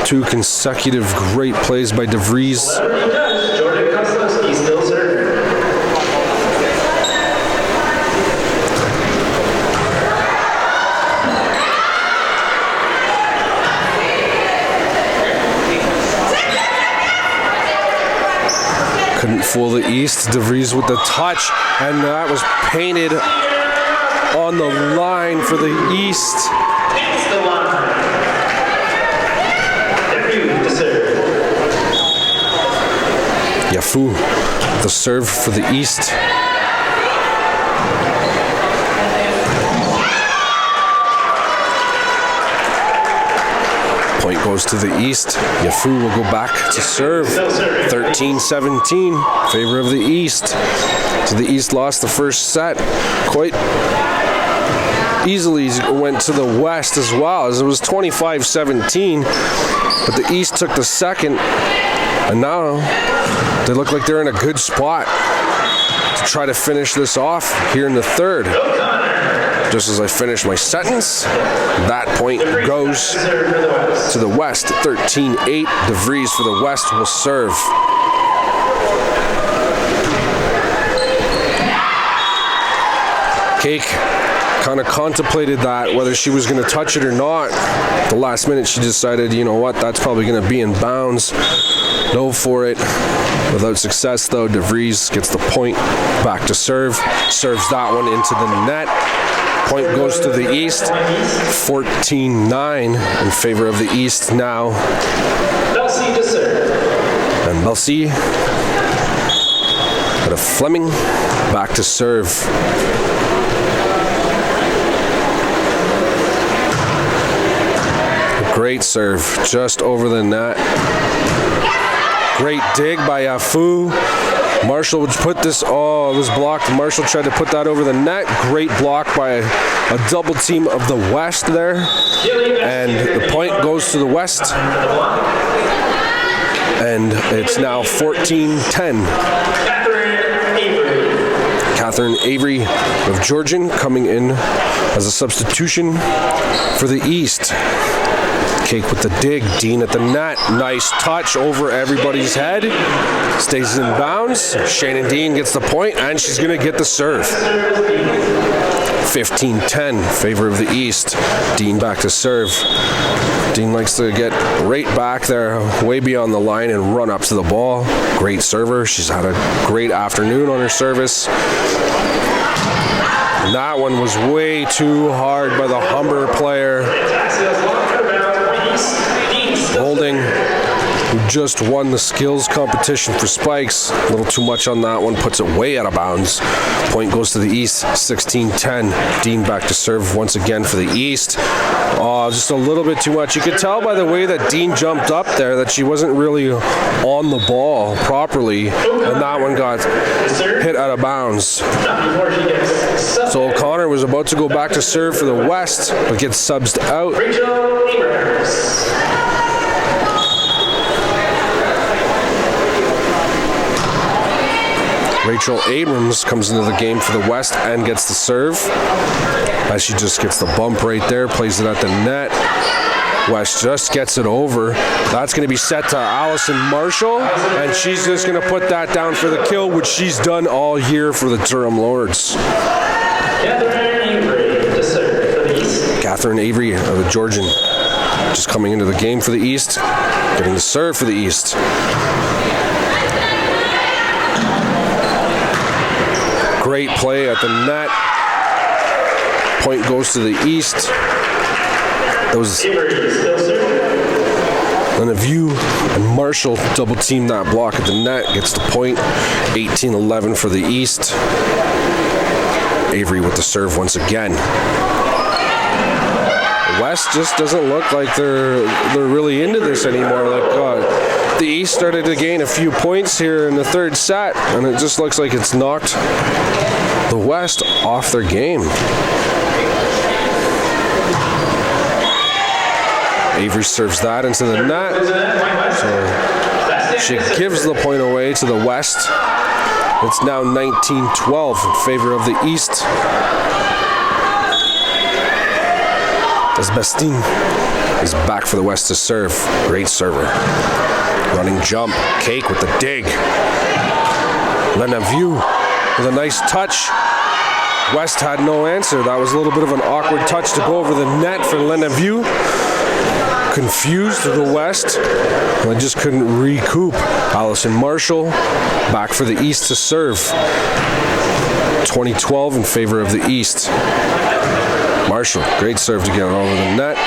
two consecutive great plays by DeVries. Couldn't fool the East. DeVries with the touch, and that was painted on the line for the East. Yafu, the serve for the East. Point goes to the East. Yafu will go back to serve. 13-17, favor of the East. So the East lost the first set quite easily. Went to the West as well, as it was 25-17. But the East took the second, and now they look like they're in a good spot to try to finish this off here in the third. Just as I finish my sentence, that point goes to the West. 13-8, DeVries for the West will serve. Cake kind of contemplated that, whether she was going to touch it or not. At the last minute, she decided, you know what, that's probably going to be in bounds. Go for it. Without success, though, DeVries gets the point back to serve. Serves that one into the net. Point goes to the East. 14-9 in favor of the East now. And Belsi. But a Fleming back to serve. Great serve, just over the net. Great dig by Yafu. Marshall would put this, oh, it was blocked. Marshall tried to put that over the net. Great block by a double team of the West there. And the point goes to the West. And it's now 14-10. Catherine Avery of Georgian coming in as a substitution for the East. Cake with the dig, Dean at the net. Nice touch over everybody's head. Stays in bounds. Shannon Dean gets the point, and she's going to get the serve. 15-10, favor of the East. Dean back to serve. Dean likes to get right back there, way beyond the line, and run up to the ball. Great server. She's had a great afternoon on her service. And that one was way too hard by the Humber player. Holding, who just won the skills competition for spikes. A little too much on that one, puts it way out of bounds. Point goes to the East, 16-10. Dean back to serve once again for the East. Oh, just a little bit too much. You could tell by the way that Dean jumped up there that she wasn't really on the ball properly, and that one got hit out of bounds. So O'Connor was about to go back to serve for the West, but gets subs out. Rachel Abrams comes into the game for the West and gets the serve. As she just gets the bump right there, plays it at the net. West just gets it over. That's going to be set to Allison Marshall, and she's just going to put that down for the kill, which she's done all year for the Durham Lords. Catherine Avery, the Georgian, just coming into the game for the East, getting the serve for the East. Great play at the net. Point goes to the East. Those Lenavue and Marshall double team that block at the net. Gets the point. 18-11 for the East. Avery with the serve once again. West just doesn't look like they're really into this anymore. Like the East started to gain a few points here in the third set, and it just looks like it's knocked the West off their game. Avery serves that into the net. So she gives the point away to the West. It's now 19-12 in favor of the East. As Bastine is back for the West to serve. Great server. Running jump. Cake with the dig. Lenavue with a nice touch. West had no answer. That was a little bit of an awkward touch to go over the net for Lenavue. Confused the West. They just couldn't recoup. Allison Marshall back for the East to serve. 20-12 in favor of the East. Marshall, great serve to get it over the net.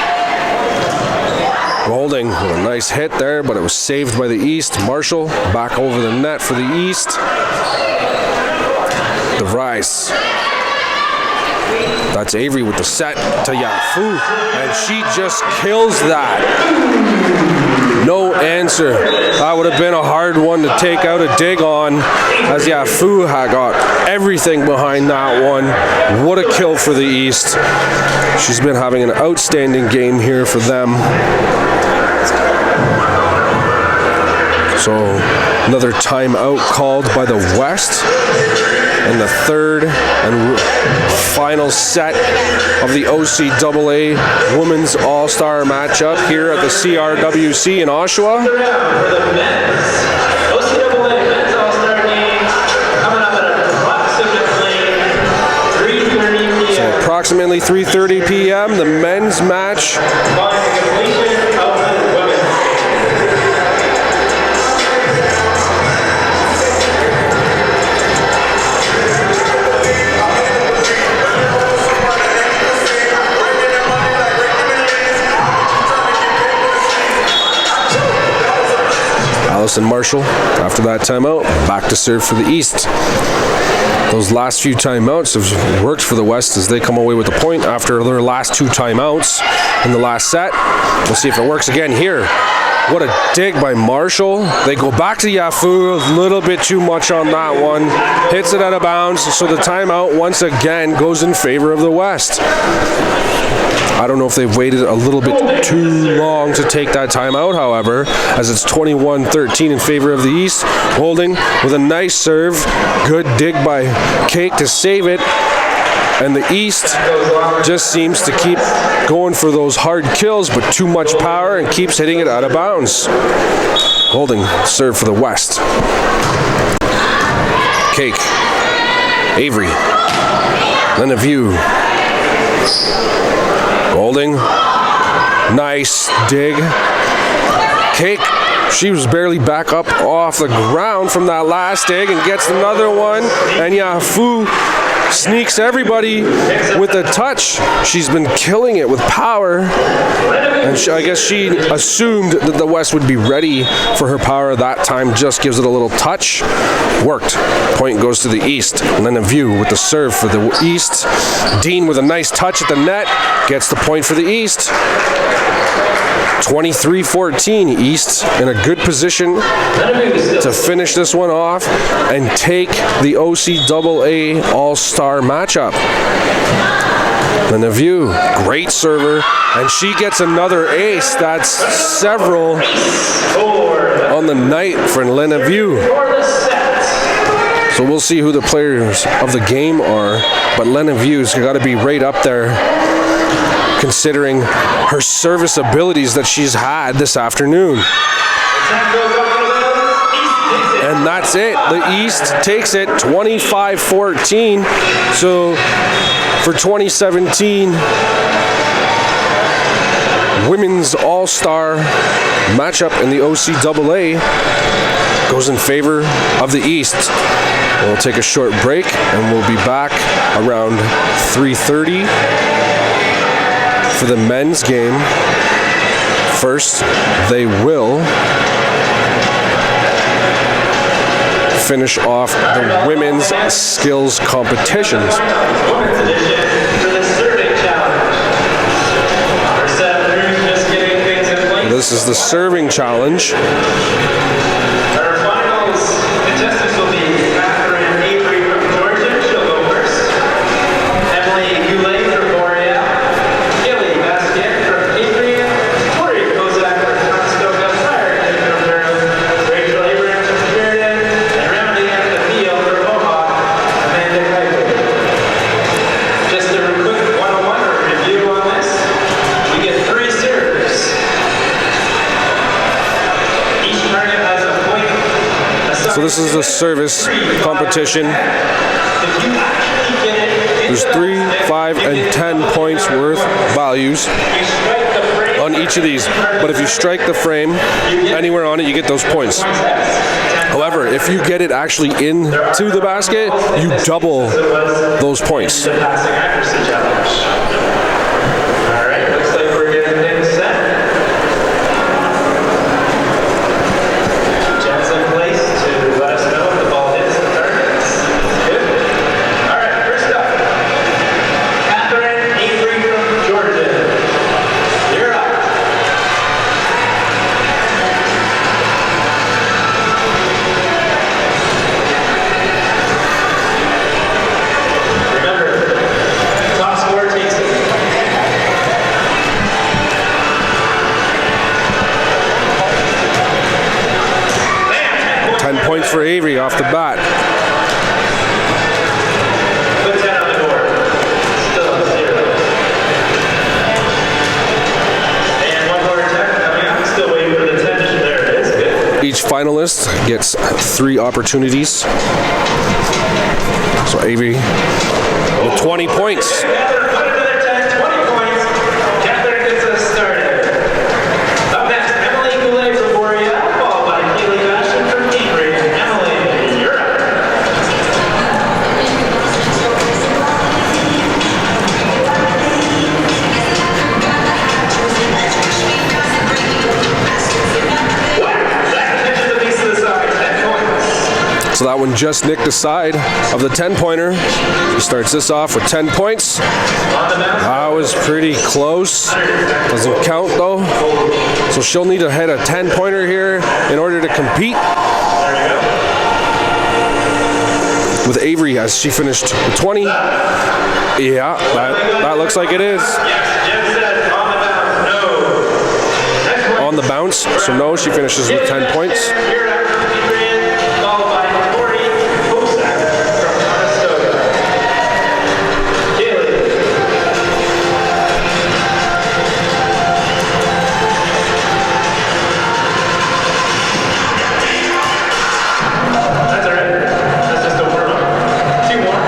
Golding with a nice hit there, but it was saved by the East. Marshall back over the net for the East. The rise. That's Avery with the set to Yafu, and she just kills that. No answer. That would have been a hard one to take out a dig on, as Yafu had got everything behind that one. What a kill for the East. She's been having an outstanding game here for them. So another timeout called by the West in the third and final set of the OCAA Women's All-Star matchup here at the CRWC in Oshawa. So approximately 3:30 p.m. the men's match. Allison Marshall, after that timeout, back to serve for the East. Those last few timeouts have worked for the West as they come away with the point after their last two timeouts in the last set. We'll see if it works again here. What a dig by Marshall. They go back to Yafu, a little bit too much on that one. Hits it out of bounds, so the timeout once again goes in favor of the West. I don't know if they've waited a little bit too long to take that timeout, however, as it's 21-13 in favor of the East. Holding with a nice serve. Good dig by Cake to save it. And the East just seems to keep going for those hard kills, but too much power and keeps hitting it out of bounds. Holding serve for the West. Cake. Avery. Lenavue. Holding. Nice dig. Cake. She was barely back up off the ground from that last dig and gets another one. And Yafu sneaks everybody with a touch. She's been killing it with power. And I guess she assumed that the West would be ready for her power that time. Just gives it a little touch. Worked. Point goes to the East. Lena View with the serve for the East. Dean with a nice touch at the net. Gets the point for the East. 23-14. East in a good position to finish this one off and take the OCAA All-Star matchup. Lena View, great server, and she gets another ace. That's several on the night for Lena View. So we'll see who the players of the game are, but Lena View's got to be right up there considering her service abilities that she's had this afternoon. And that's it. The East takes it 25-14. So for 2017 Women's All-Star matchup in the OCAA goes in favor of the East. We'll take a short break and we'll be back around 3:30 for the men's game. First, they will finish off the women's skills competitions. This is the serving challenge. Our finals contestants will be Catherine Avery from Georgia. She'll go first. Emily Goulet from Boreal. Gilly Basquiat from Adrian. Tori Kozak from Conestoga. Fire from Durham. Rachel Abrams from Sheridan. And rounding out the field from Mohawk, Amanda Kuiper. Just a quick 101 review on this. We get 3 serves. Each target has a point. So this is a service competition. There's 3, 5, and 10 points worth values on each of these. But if you strike the frame anywhere on it, you get those points. However, if you get it actually into the basket, you double those points. Passing accuracy challenge. All right, looks like we're getting things set. Jets in place to let us know if the ball hits the targets. Good. All right, first up, Catherine Avery from Georgia. You're up. Remember, top scorer takes it. 10 points for Avery off the bat. Put 10 on the board. Still at 0. And one more attack coming up. Still waiting for the 10. There it is. Good. Each finalist gets 3 opportunities. So Avery with 20 points. Catherine, put another 10, 20 points. Catherine gets us started. Up next, Emily Goulet from Boreal, followed by Keely Bastion from Avery. Emily, you're up. Wow, that catches a piece of the side. 10 points. So that one just nicked the side of the 10-pointer. She starts this off with 10 points. On the mound. That was pretty close. Doesn't count though. So she'll need to hit a 10-pointer here in order to compete with Avery as she finished with 20. Yeah, that looks like it is. Yes, Jen said on the mound. No. Next one. On the bounce, so no, she finishes with 10 points. You're up from Adrian, followed by Tori Kozak from Conestoga. Kaylee. That's all right. That's just a warm-up. 2 more.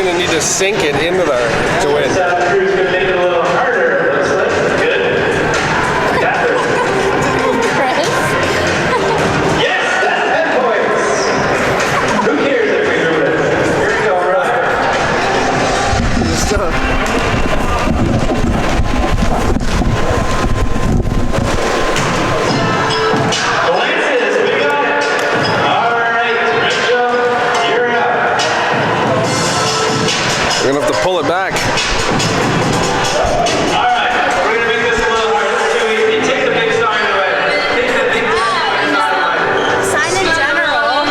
gonna need to sink it into there to win. Crew's gonna make it a little harder. It looks like good. Catherine. Chris. Yes, that's 10 points. Who cares if we do it? Here we go, right? Glances, we got it. All right, Rachel, you're up. We're gonna have to pull it back. All right, we're gonna make this a little harder. This is too easy. Take the big sign away. Take the big sign away. Sign in general.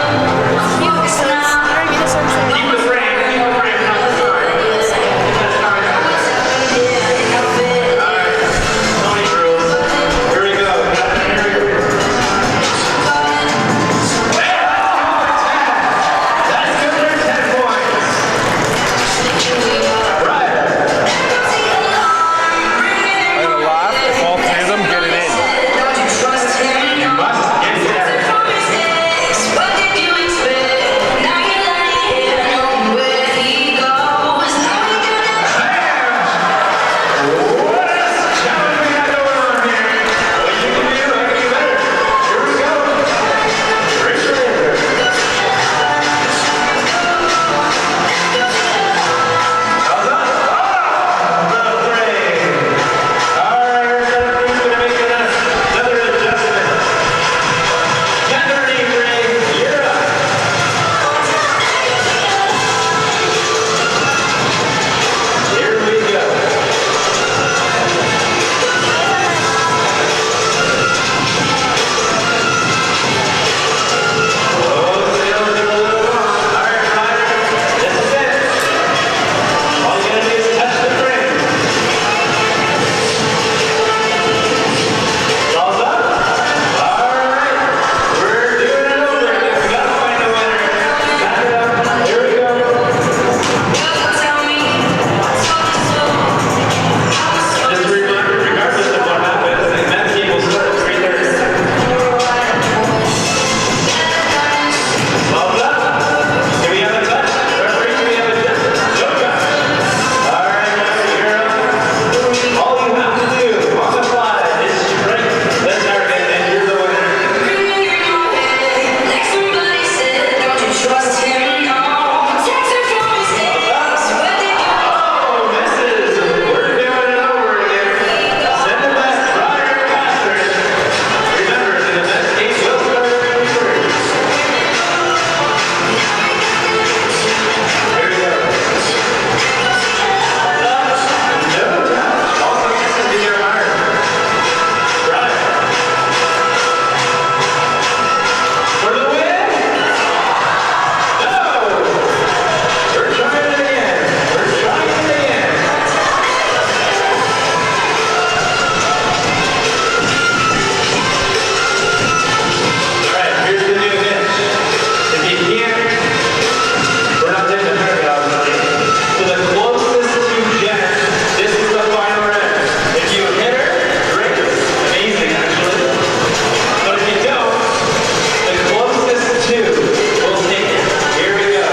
You, so it's literally the search for Keep the frame. Keep the frame, not the sign. That's fine. All right, Tony rules. Here we go. Here we go. That's good for 10 points. Right. I'm gonna laugh if all three of them get it in. You must get there. What else challenge we got going on here? What you can do, I can do better. Here we go. Richard. How's that? Oh, the frame. All right, he's gonna make another adjustment. Catherine Ray, you're up. Here we go. Oh, sails are a little long. All right, Ryder, this is it. All you gotta do is touch the frame. All's up? All right, we're doing it over again. We gotta find a winner. Back it up. Here we go. Just a reminder, regardless of what happens, the men's game will start at 3:30. All's up? Do we have a touch? Referee, do we have a touch? No touch. All right, you're up. All you have to do on the fly is strike the target, and you're the winner. Oh, misses. We're doing it over again. Send it back. Ryder, Catherine. Remember, the event game will start at 3:30. Here we go. No touch. Also misses to your iron. Ryder. For the win? No! We're trying it again. We're trying it again. All right, here's the new hitch. If you can't, we're not taking the target, obviously. So the closest to Jen, this is the final round. If you hit her, great. Amazing, actually. But if you don't, the closest to will take it. Here we go.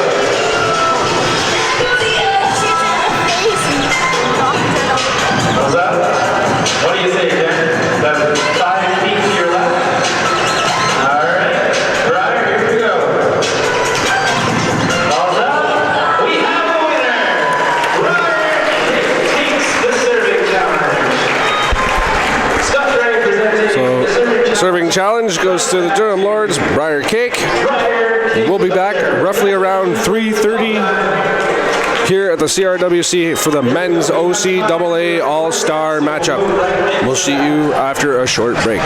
How's that? What do you say, Jen? About 5 feet to your left? All right. Ryder, here we go. How's that? We have a winner! Ryder takes the serving challenge. Scott Ray presenting the serving Serving challenge goes to the Durham Lords, Briar Cake. Ryder. We'll be back roughly around 3:30 here at the CRWC for the men's OCAA All-Star matchup. We'll see you after a short break.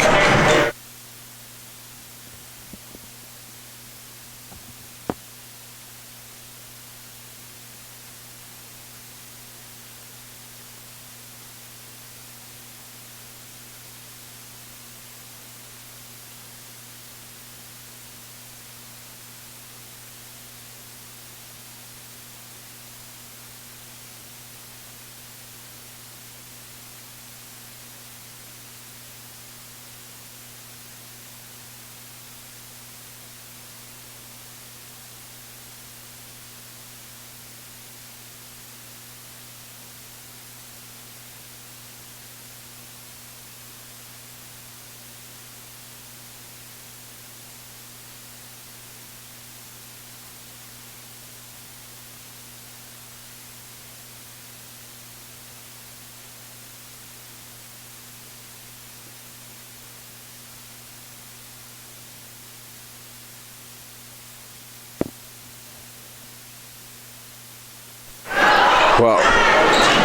Well,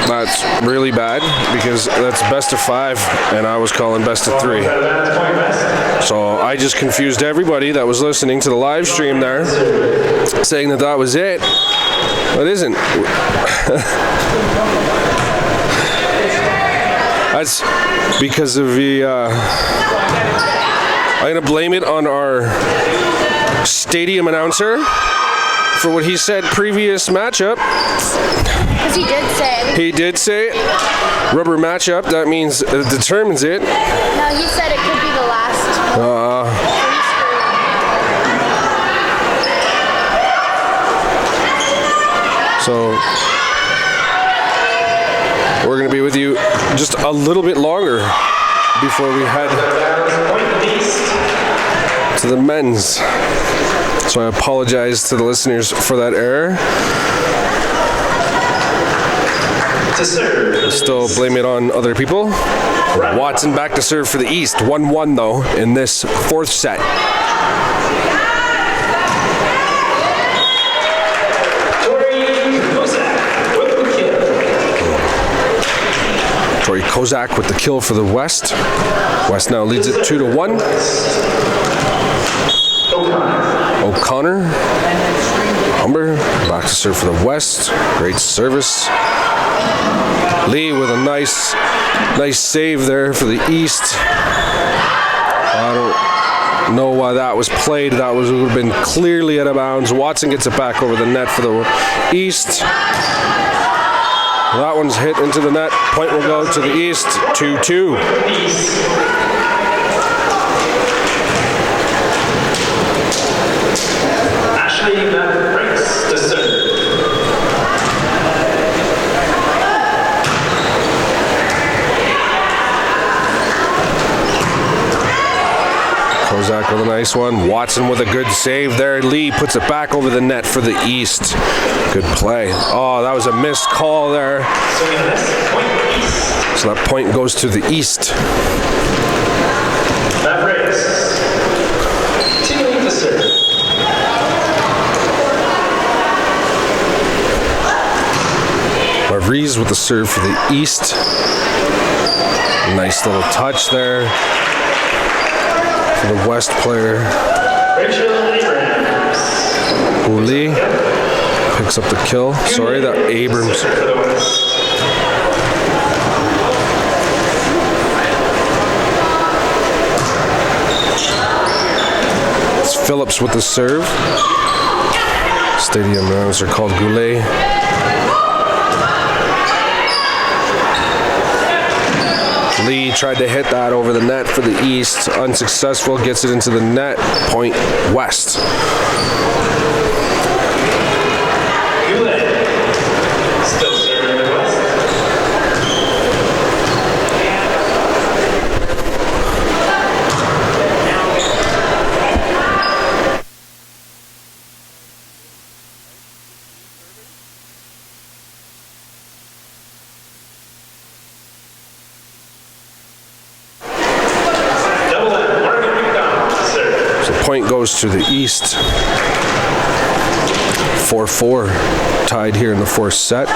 that's really bad because that's best of 5, and I was calling best of 3. So I just confused everybody that was listening to the live stream there, saying that that was it. It isn't. That's because of the. I'm gonna blame it on our stadium announcer for what he said previous matchup. Because he did say. He did say rubber matchup. That means it determines it. No, he said it could be the last. So we're going to be with you just a little bit longer before we head to the men's. So I apologize to the listeners for that error. Still blame it on other people. Watson back to serve for the East. 1-1 though in this 4th set. Tori Kozak with the kill for the West. West now leads it 2-1. O'Connor. Humber back to serve for the West. Great service. Lee with a nice save there for the East. I don't know why that was played. That would have been clearly out of bounds. Watson gets it back over the net for the East. That one's hit into the net. Point will go to the East. 2-2. Ashley breaks to serve. Kozak with a nice one. Watson with a good save there. Lee puts it back over the net for the East. Good play. Oh, that was a missed call there. So that point goes to the East. That breaks. Continuing to serve. Maurice with the serve for the East. Nice little touch there for the West player. Uli picks up the kill. Sorry, that Abrams. It's Phillips with the serve. Stadium announcer called Goulet. Lee tried to hit that over the net for the East. Unsuccessful. Gets it into the net. Point West. Still serving the West. Point goes to the East. 4-4 tied here in the 4th set.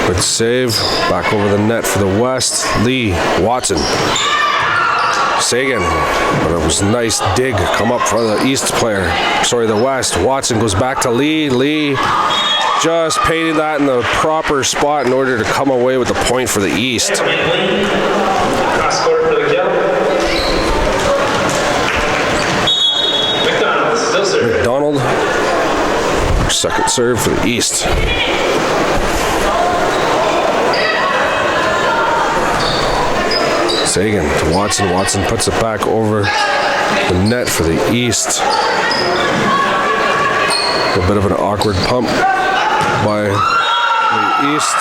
Good save. Back over the net for the West. Lee, Watson. Sagan. But it was a nice dig. Come up for the East player. Sorry, the West. Watson goes back to Lee. Lee just painted that in the proper spot in order to come away with the point for the East. Cross court for the kill. McDonald still serving. McDonald. Second serve for the East. Sagan to Watson. Watson puts it back over the net for the East. A bit of an awkward pump by the East.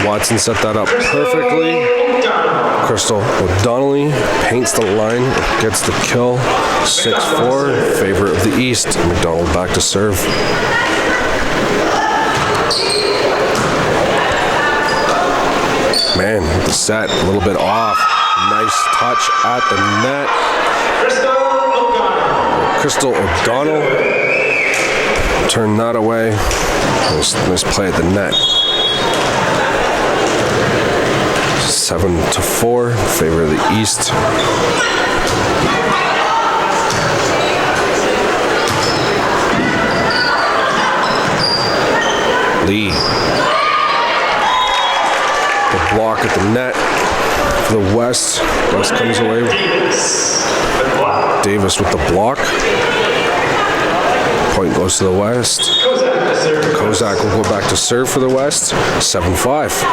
Watson set that up perfectly. Crystal O'Donnelly paints the line, gets the kill. 6-4 in favor of the East. McDonald back to serve. Man, the set a little bit off. Nice touch at the net. Crystal O'Donnell. Turn that away. Nice play at the net. 7-4 in favor of the East. Lee. The block at the net for the West. West comes away. Davis with the block. Point goes to the West. Kozak will go back to serve for the West. 7-5.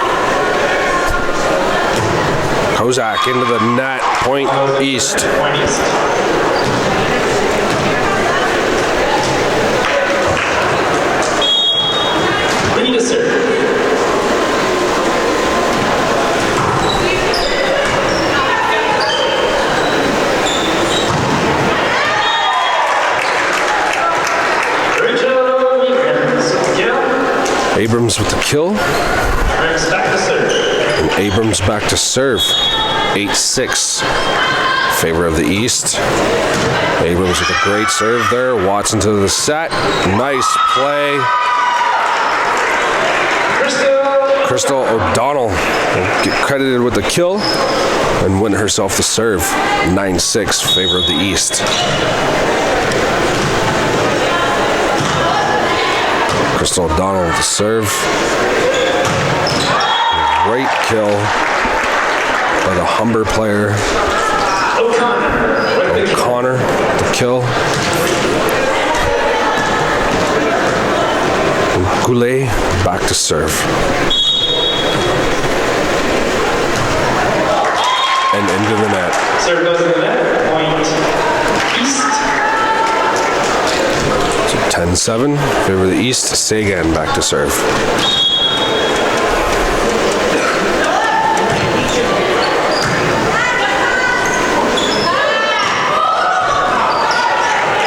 Kozak into the net. Point East. Lead to serve. Abrams with the kill. And Abrams back to serve. 8-6. Favor of the East. Abrams with a great serve there. Watson to the set. Nice play. Crystal O'Donnell will get credited with the kill and win herself the serve. 9-6. Favor of the East. Crystal O'Donnell with the serve. Great kill by the Humber player. O'Connor, the kill. And Goulet back to serve. And into the net. Serve goes in the net. Point East. 10-7, favor of the East. Sagan back to serve.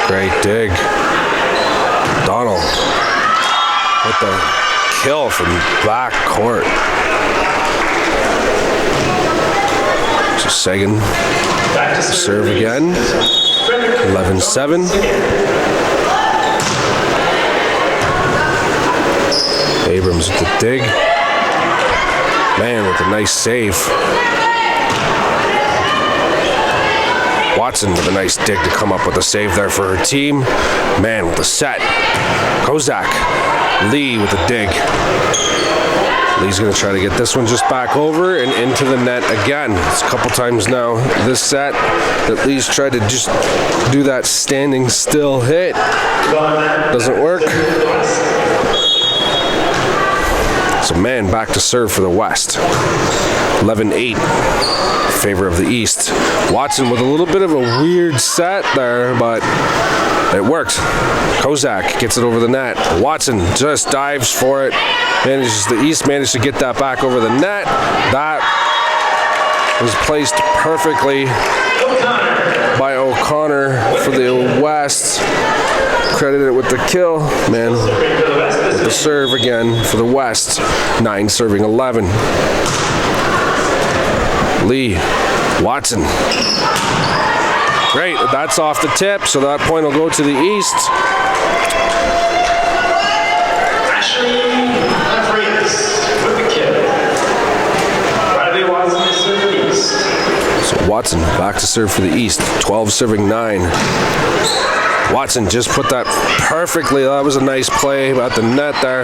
Great dig. Donald with the kill from back court. So Sagan Back to serve again. 11-7. Abrams with the dig. Man with a nice save. Watson with a nice dig to come up with a save there for her team. Man with the set. Kozak. Lee with the dig. Lee's going to try to get this one just back over and into the net again. It's a couple times now this set that Lee's tried to just do that standing still hit. Doesn't work. So man back to serve for the West. 11-8. Favor of the East. Watson with a little bit of a weird set there, but it worked. Kozak gets it over the net. Watson just dives for it. The East managed to get that back over the net. That was placed perfectly by O'Connor for the West. Credited with the kill. Man with the serve again for the West. 9 serving 11. Lee. Watson. Great. That's off the tip, so that point will go to the East. So Watson back to serve for the East. 12 serving 9. Watson just put that perfectly. That was a nice play at the net there.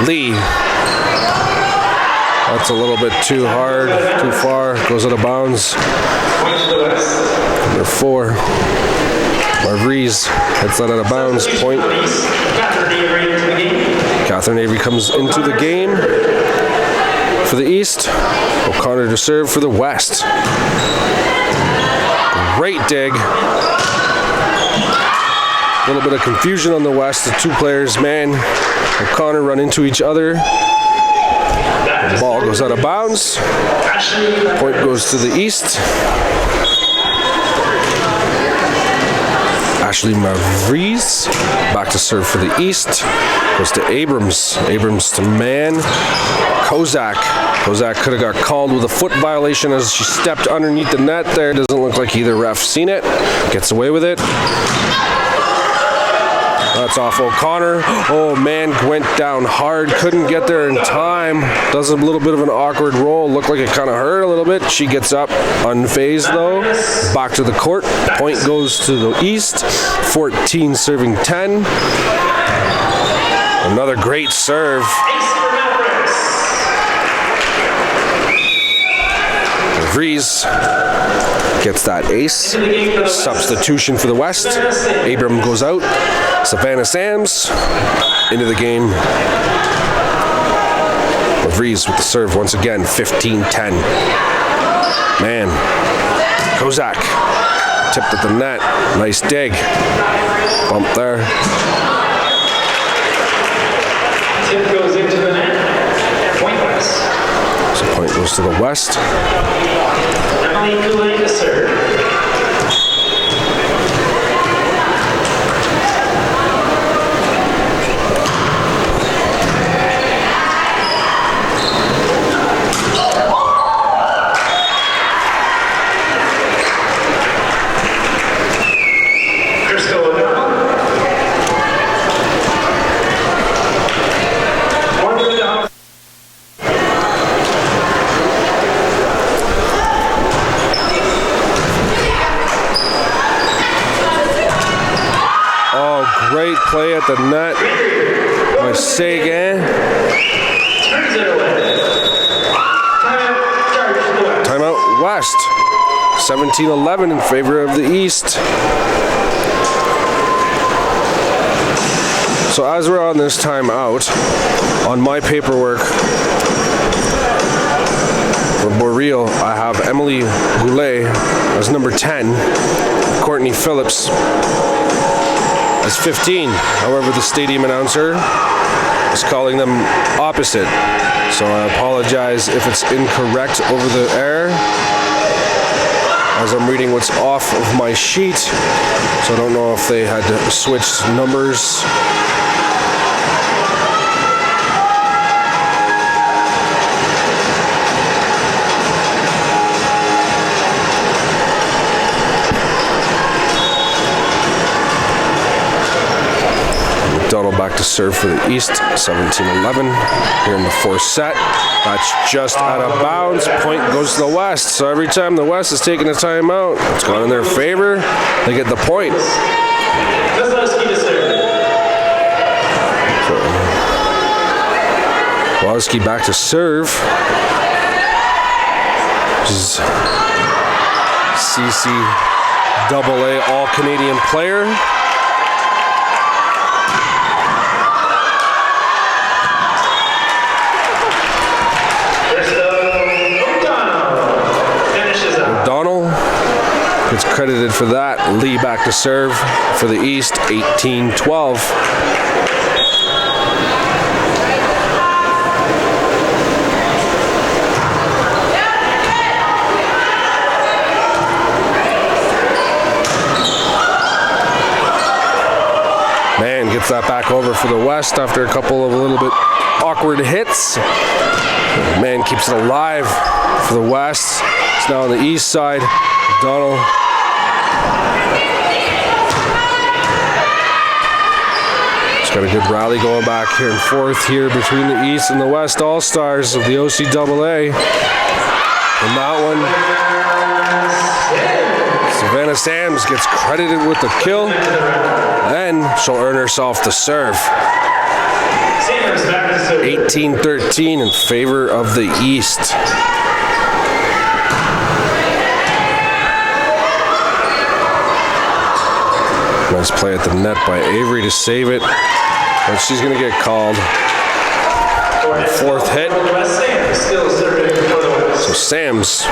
Lee. That's a little bit too hard, too far. Goes out of bounds. Number 4. Marvries hits that out of bounds. Point. Catherine Avery comes into the game for the East. O'Connor to serve for the West. Great dig. A little bit of confusion on the West. The two players, man, O'Connor run into each other. The ball goes out of bounds. Point goes to the East. Ashley Mavries back to serve for the East. Goes to Abrams. Abrams to Mann. Kozak. Kozak could have got called with a foot violation as she stepped underneath the net there. Doesn't look like either ref seen it. Gets away with it. That's off O'Connor. Oh, man, went down hard. Couldn't get there in time. Does a little bit of an awkward roll. Looked like it kind of hurt a little bit. She gets up unfazed, though. Back to the court. Point goes to the East. 14 serving 10. Another great serve. Vries gets that ace. Substitution for the West. Abram goes out. Savannah Sams into the game. Vries with the serve once again. 15-10. Man. Kozak tipped at the net. Nice dig. Bump there. Tip goes into the net. Point West. So point goes to the West. Emily Goulet to serve. Great play at the net by Sagan. Turns it away. Timeout. Charge to the West. Timeout West. 17-11 in favor of the East. So as we're on this timeout, on my paperwork for Boreal, I have Emily Goulet as number 10, Courtney Phillips as 15. However, the stadium announcer is calling them opposite. So I apologize if it's incorrect over the air, as I'm reading what's off of my sheet. So I don't know if they had switched numbers. McDonald back to serve for the East, 17-11 here in the fourth set. That's just out of bounds. Point goes to the West. So every time the West is taking a timeout, it's gone in their favor. They get the point. Kozlowski to serve. Kozlowski back to serve. Which is CCAA All-Canadian player. Gets credited for that. Lee back to serve for the East, 18-12. Man gets that back over for the West after a couple of a little bit awkward hits. Man keeps it alive for the West. It's now on the East side. Donald. Got a good rally going back here and forth here between the East and the West All-Stars of the OCAA. And that one, Savannah Sams gets credited with the kill, and she'll earn herself the serve. 18-13 in favor of the East. Nice play at the net by Avery to save it. And she's going to get called. Fourth hit. So Sam's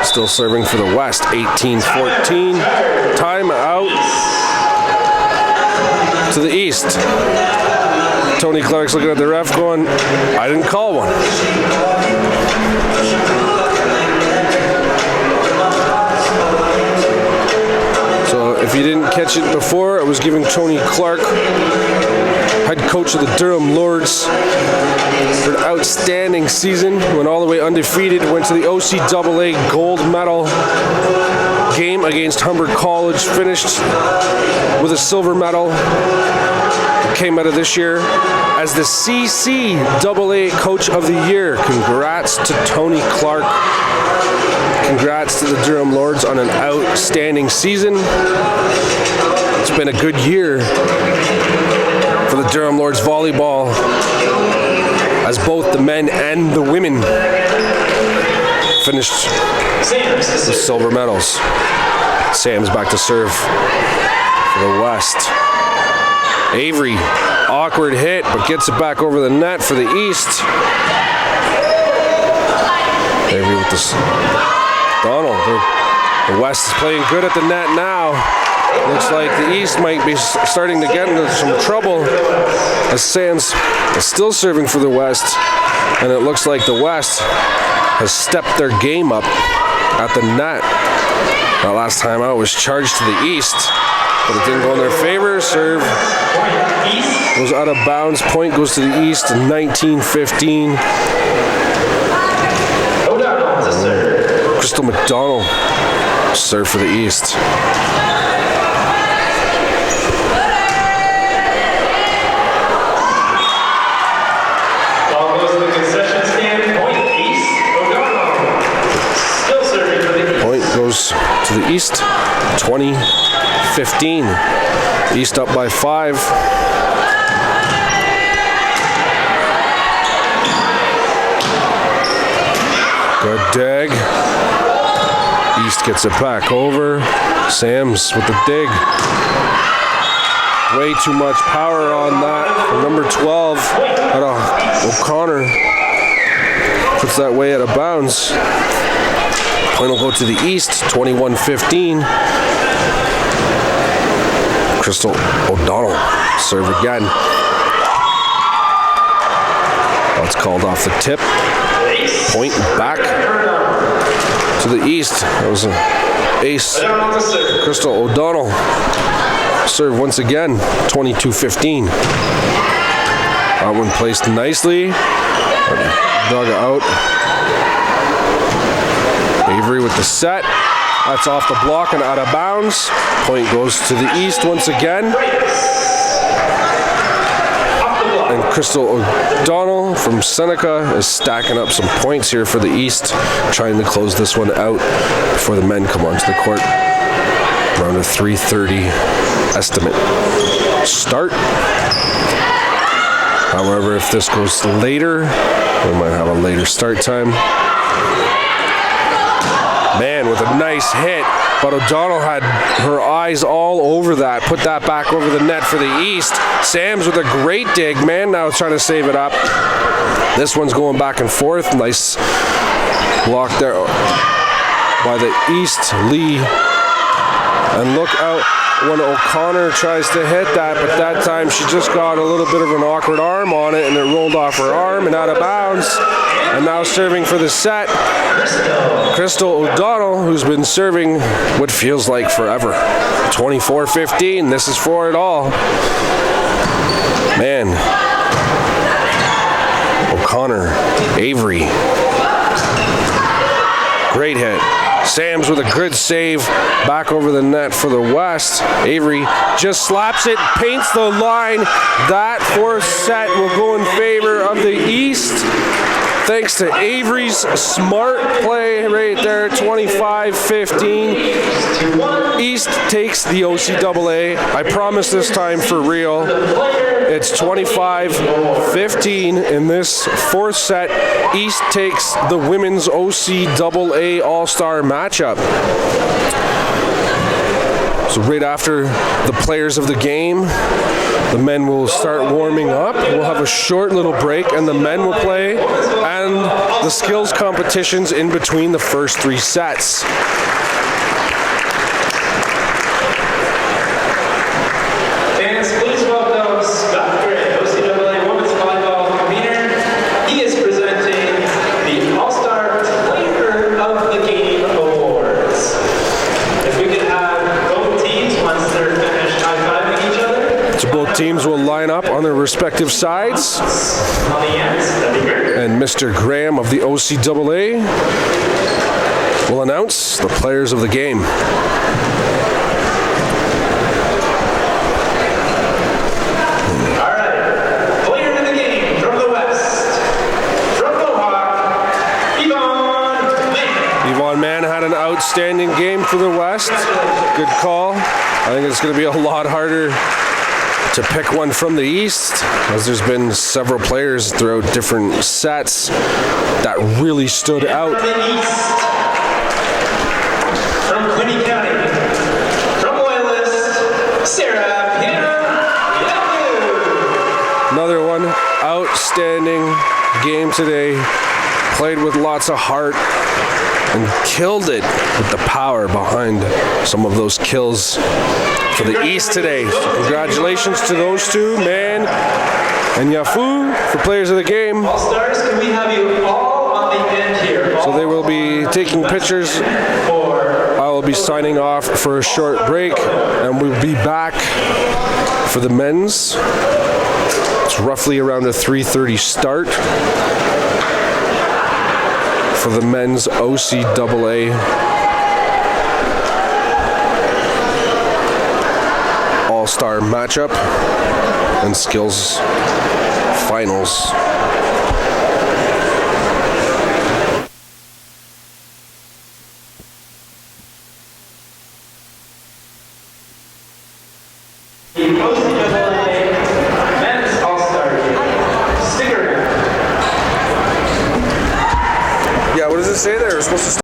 still serving for the West. 18-14. Timeout to the East. Tony Clark's looking at the ref going, I didn't call one. So if you you didn't catch it before, I was giving Tony Clark, head coach of the Durham Lords, for an outstanding season. Went all the way undefeated, went to the OCAA gold medal game against Humber College, finished with a silver medal. Came out of this year as the CCAA Coach of the Year. Congrats to Tony Clark. Congrats to the Durham Lords on an outstanding season. It's been a good year for the Durham Lords volleyball, as both the men and the women finished with silver medals. Sam's back to serve for the West. Avery, awkward hit, but gets it back over the net for the East. Avery with this. Donald, the West is playing good at the net now. Looks like the East might be starting to get into some trouble, as Sam's is still serving for the West, and it looks like the West has stepped their game up at the net. That last time out was charged to the East, but it didn't go in their favor. Serve goes out of bounds. Point goes to the East in 19-15. Crystal McDonald serve for the East. Ball goes to the concession stand. Point East. O'Donnell still serving for the East. Point goes to the East. 20-15. East up by 5. Good dig. East gets it back over. Sam's with the dig. Way too much power on that. Number 12, O'Connor, puts that way out of bounds. Point will go to the East, 21-15. Crystal O'Donnell, serve again. That's called off the tip. Point back to the East. That was an ace. Crystal O'Donnell serve once again, 22-15. That one placed nicely. Dug out. Avery with the set. That's off the block and out of bounds. Point goes to the East once again. And Crystal O'Donnell from Seneca is stacking up some points here for the East, trying to close this one out before the men come onto the court. Around a 3:30 estimate start. However, if this goes later, we might have a later start time. Man, with a nice hit, but O'Donnell had her eyes all over that. Put that back over the net for the East. Sam's with a great dig. Man now trying to save it up. This one's going back and forth. Nice block there by the East Lee. And look out when O'Connor tries to hit that, but that time she just got a little bit of an awkward arm on it, and it rolled off her arm and out of bounds. And now serving for the set, Crystal O'Donnell, who's been serving what feels like forever. 24-15, this is for it all. Man. O'Connor, Avery. Great hit. Sam's with a good save back over the net for the West. Avery just slaps it, paints the line. That fourth set will go in favor of the East. Thanks to Avery's smart play right there, 25-15. East takes the OCAA. I promise this time for real. It's 25-15 in this fourth set. East takes the women's OCAA All-Star matchup. So right after the players of the game, the men will start warming up. We'll have a short little break, and the men will play, and the skills competitions in between the first 3 sets. Fans, please welcome Scott Gray, OCAA Women's Volleyball convener. He is presenting the All-Star Player of the Game Awards. If we could have both teams on set. So both teams will line up on their respective sides. On the ends, that'd be great. And Mr. Graham of the OCAA will announce the players of the game. All right. Player in the game from the West. From Mohawk, Yvonne Mann. Yvonne Mann had an outstanding game for the West. Good call. I think it's going to be a lot harder to pick one from the East, as there's been several players throughout different sets that really stood out. From the East. From Quinny County. From Loyalist, Sarah Pina. Another one, outstanding game today. Played with lots of heart and killed it with the power behind some of those kills for the East today. So congratulations to those two, Man and Yafu, for players of the game. All stars, can we have you all on the end here? So they will be taking pictures. I will be signing off for a short break, and we'll be back for the men's. It's roughly around a 3:30 start for the men's OCAA All-Star matchup and skills finals. The OCAA Men's All-Star Game. Stick around. Yeah, what does it say there? We're supposed to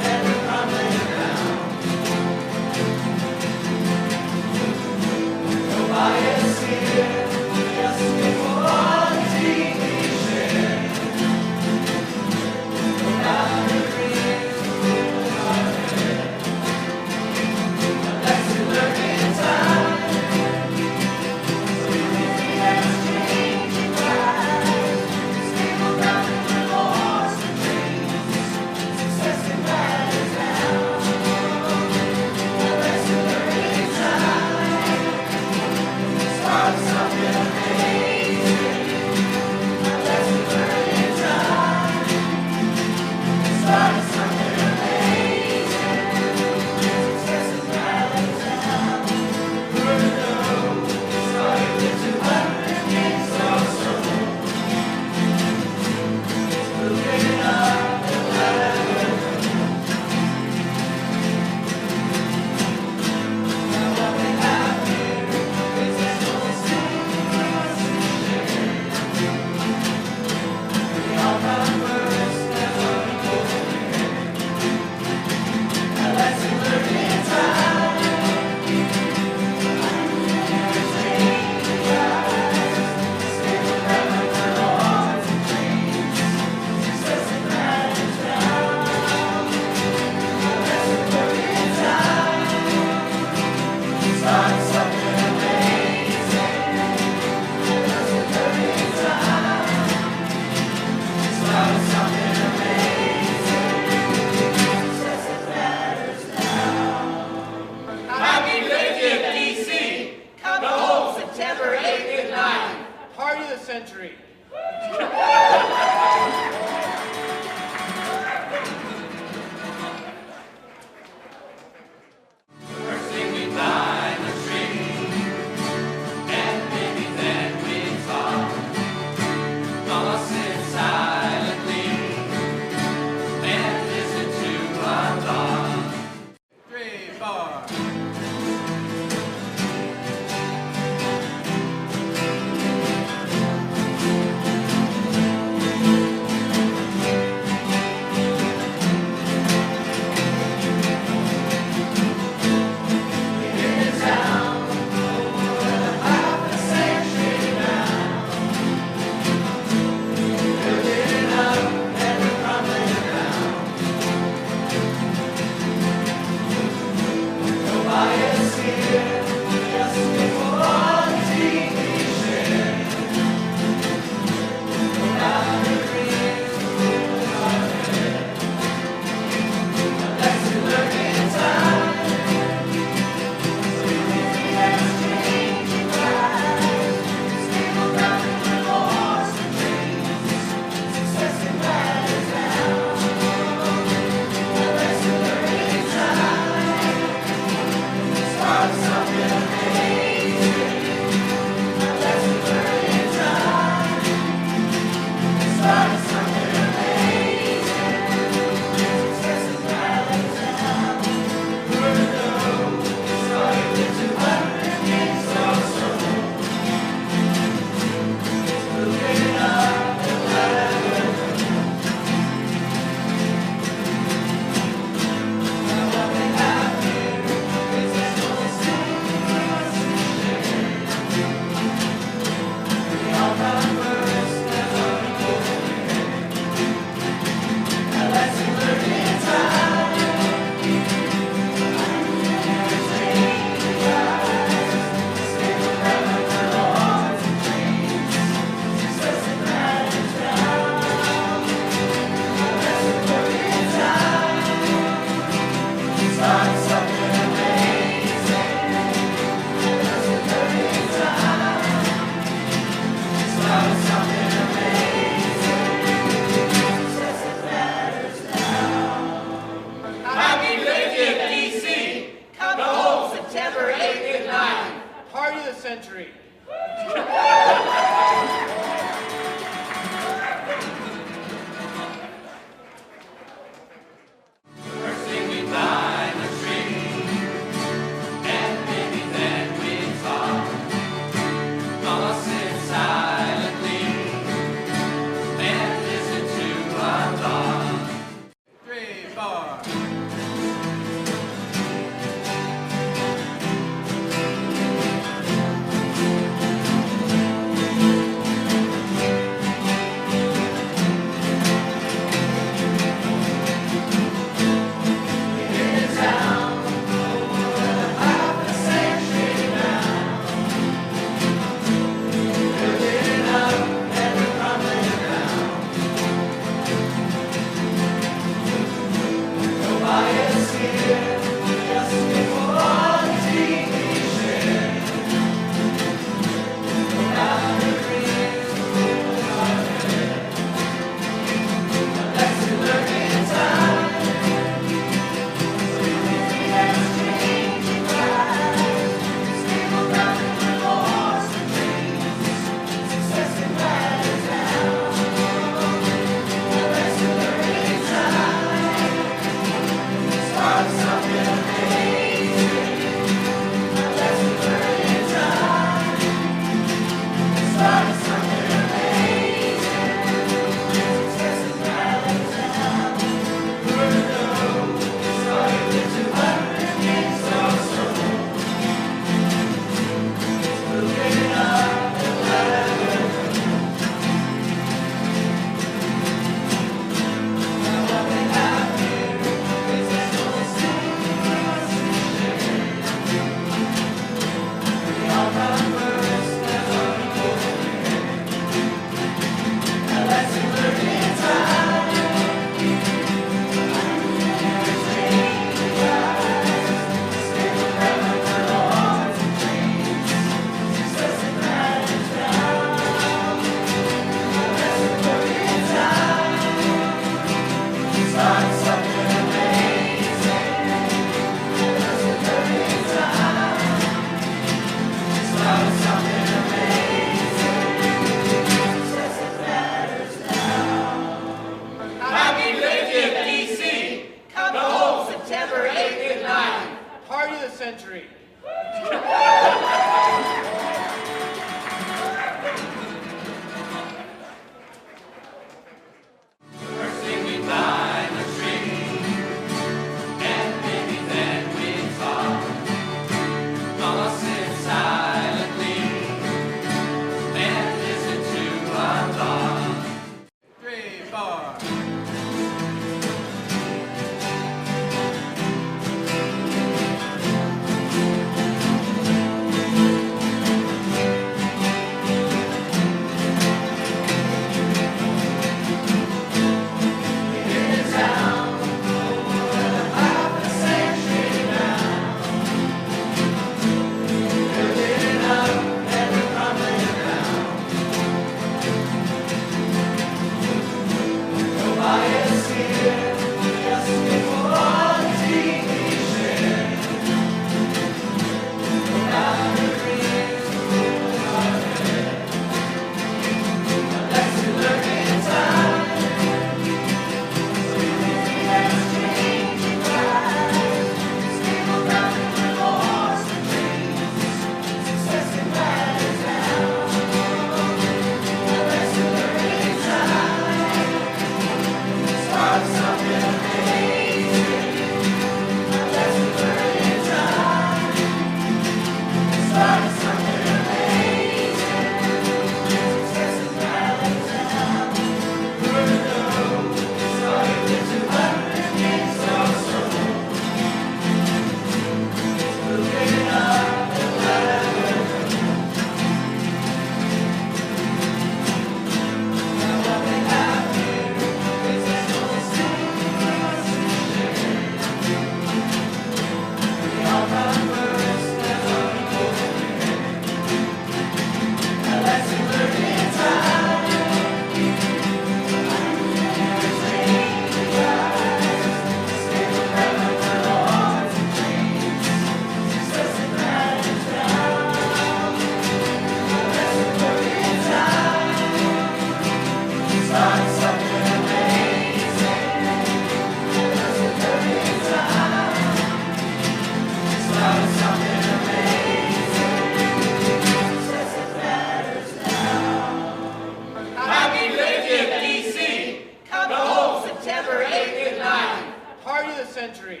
century.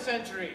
Century.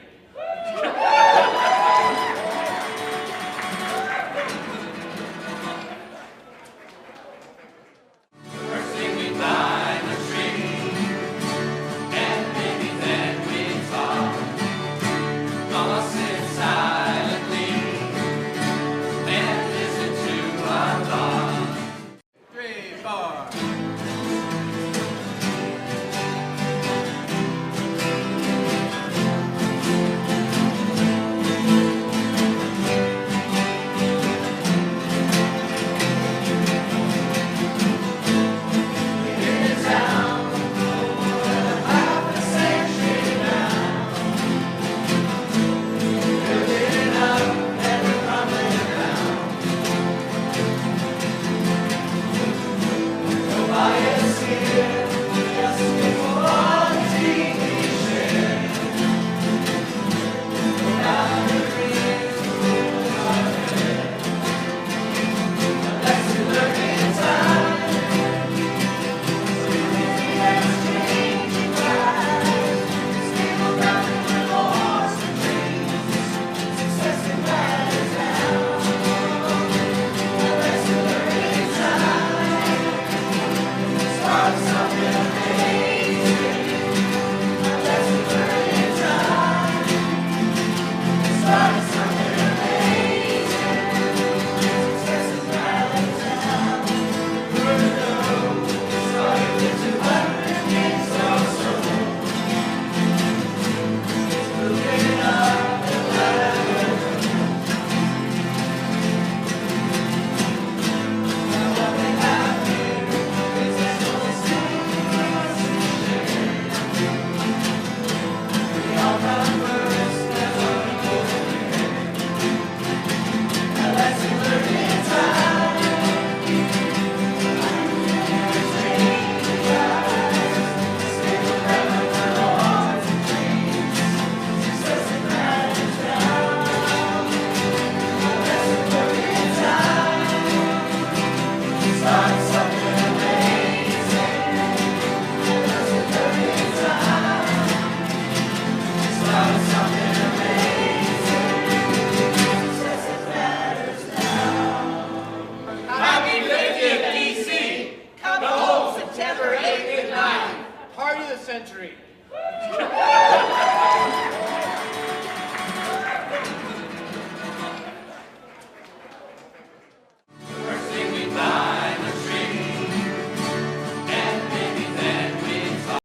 the century.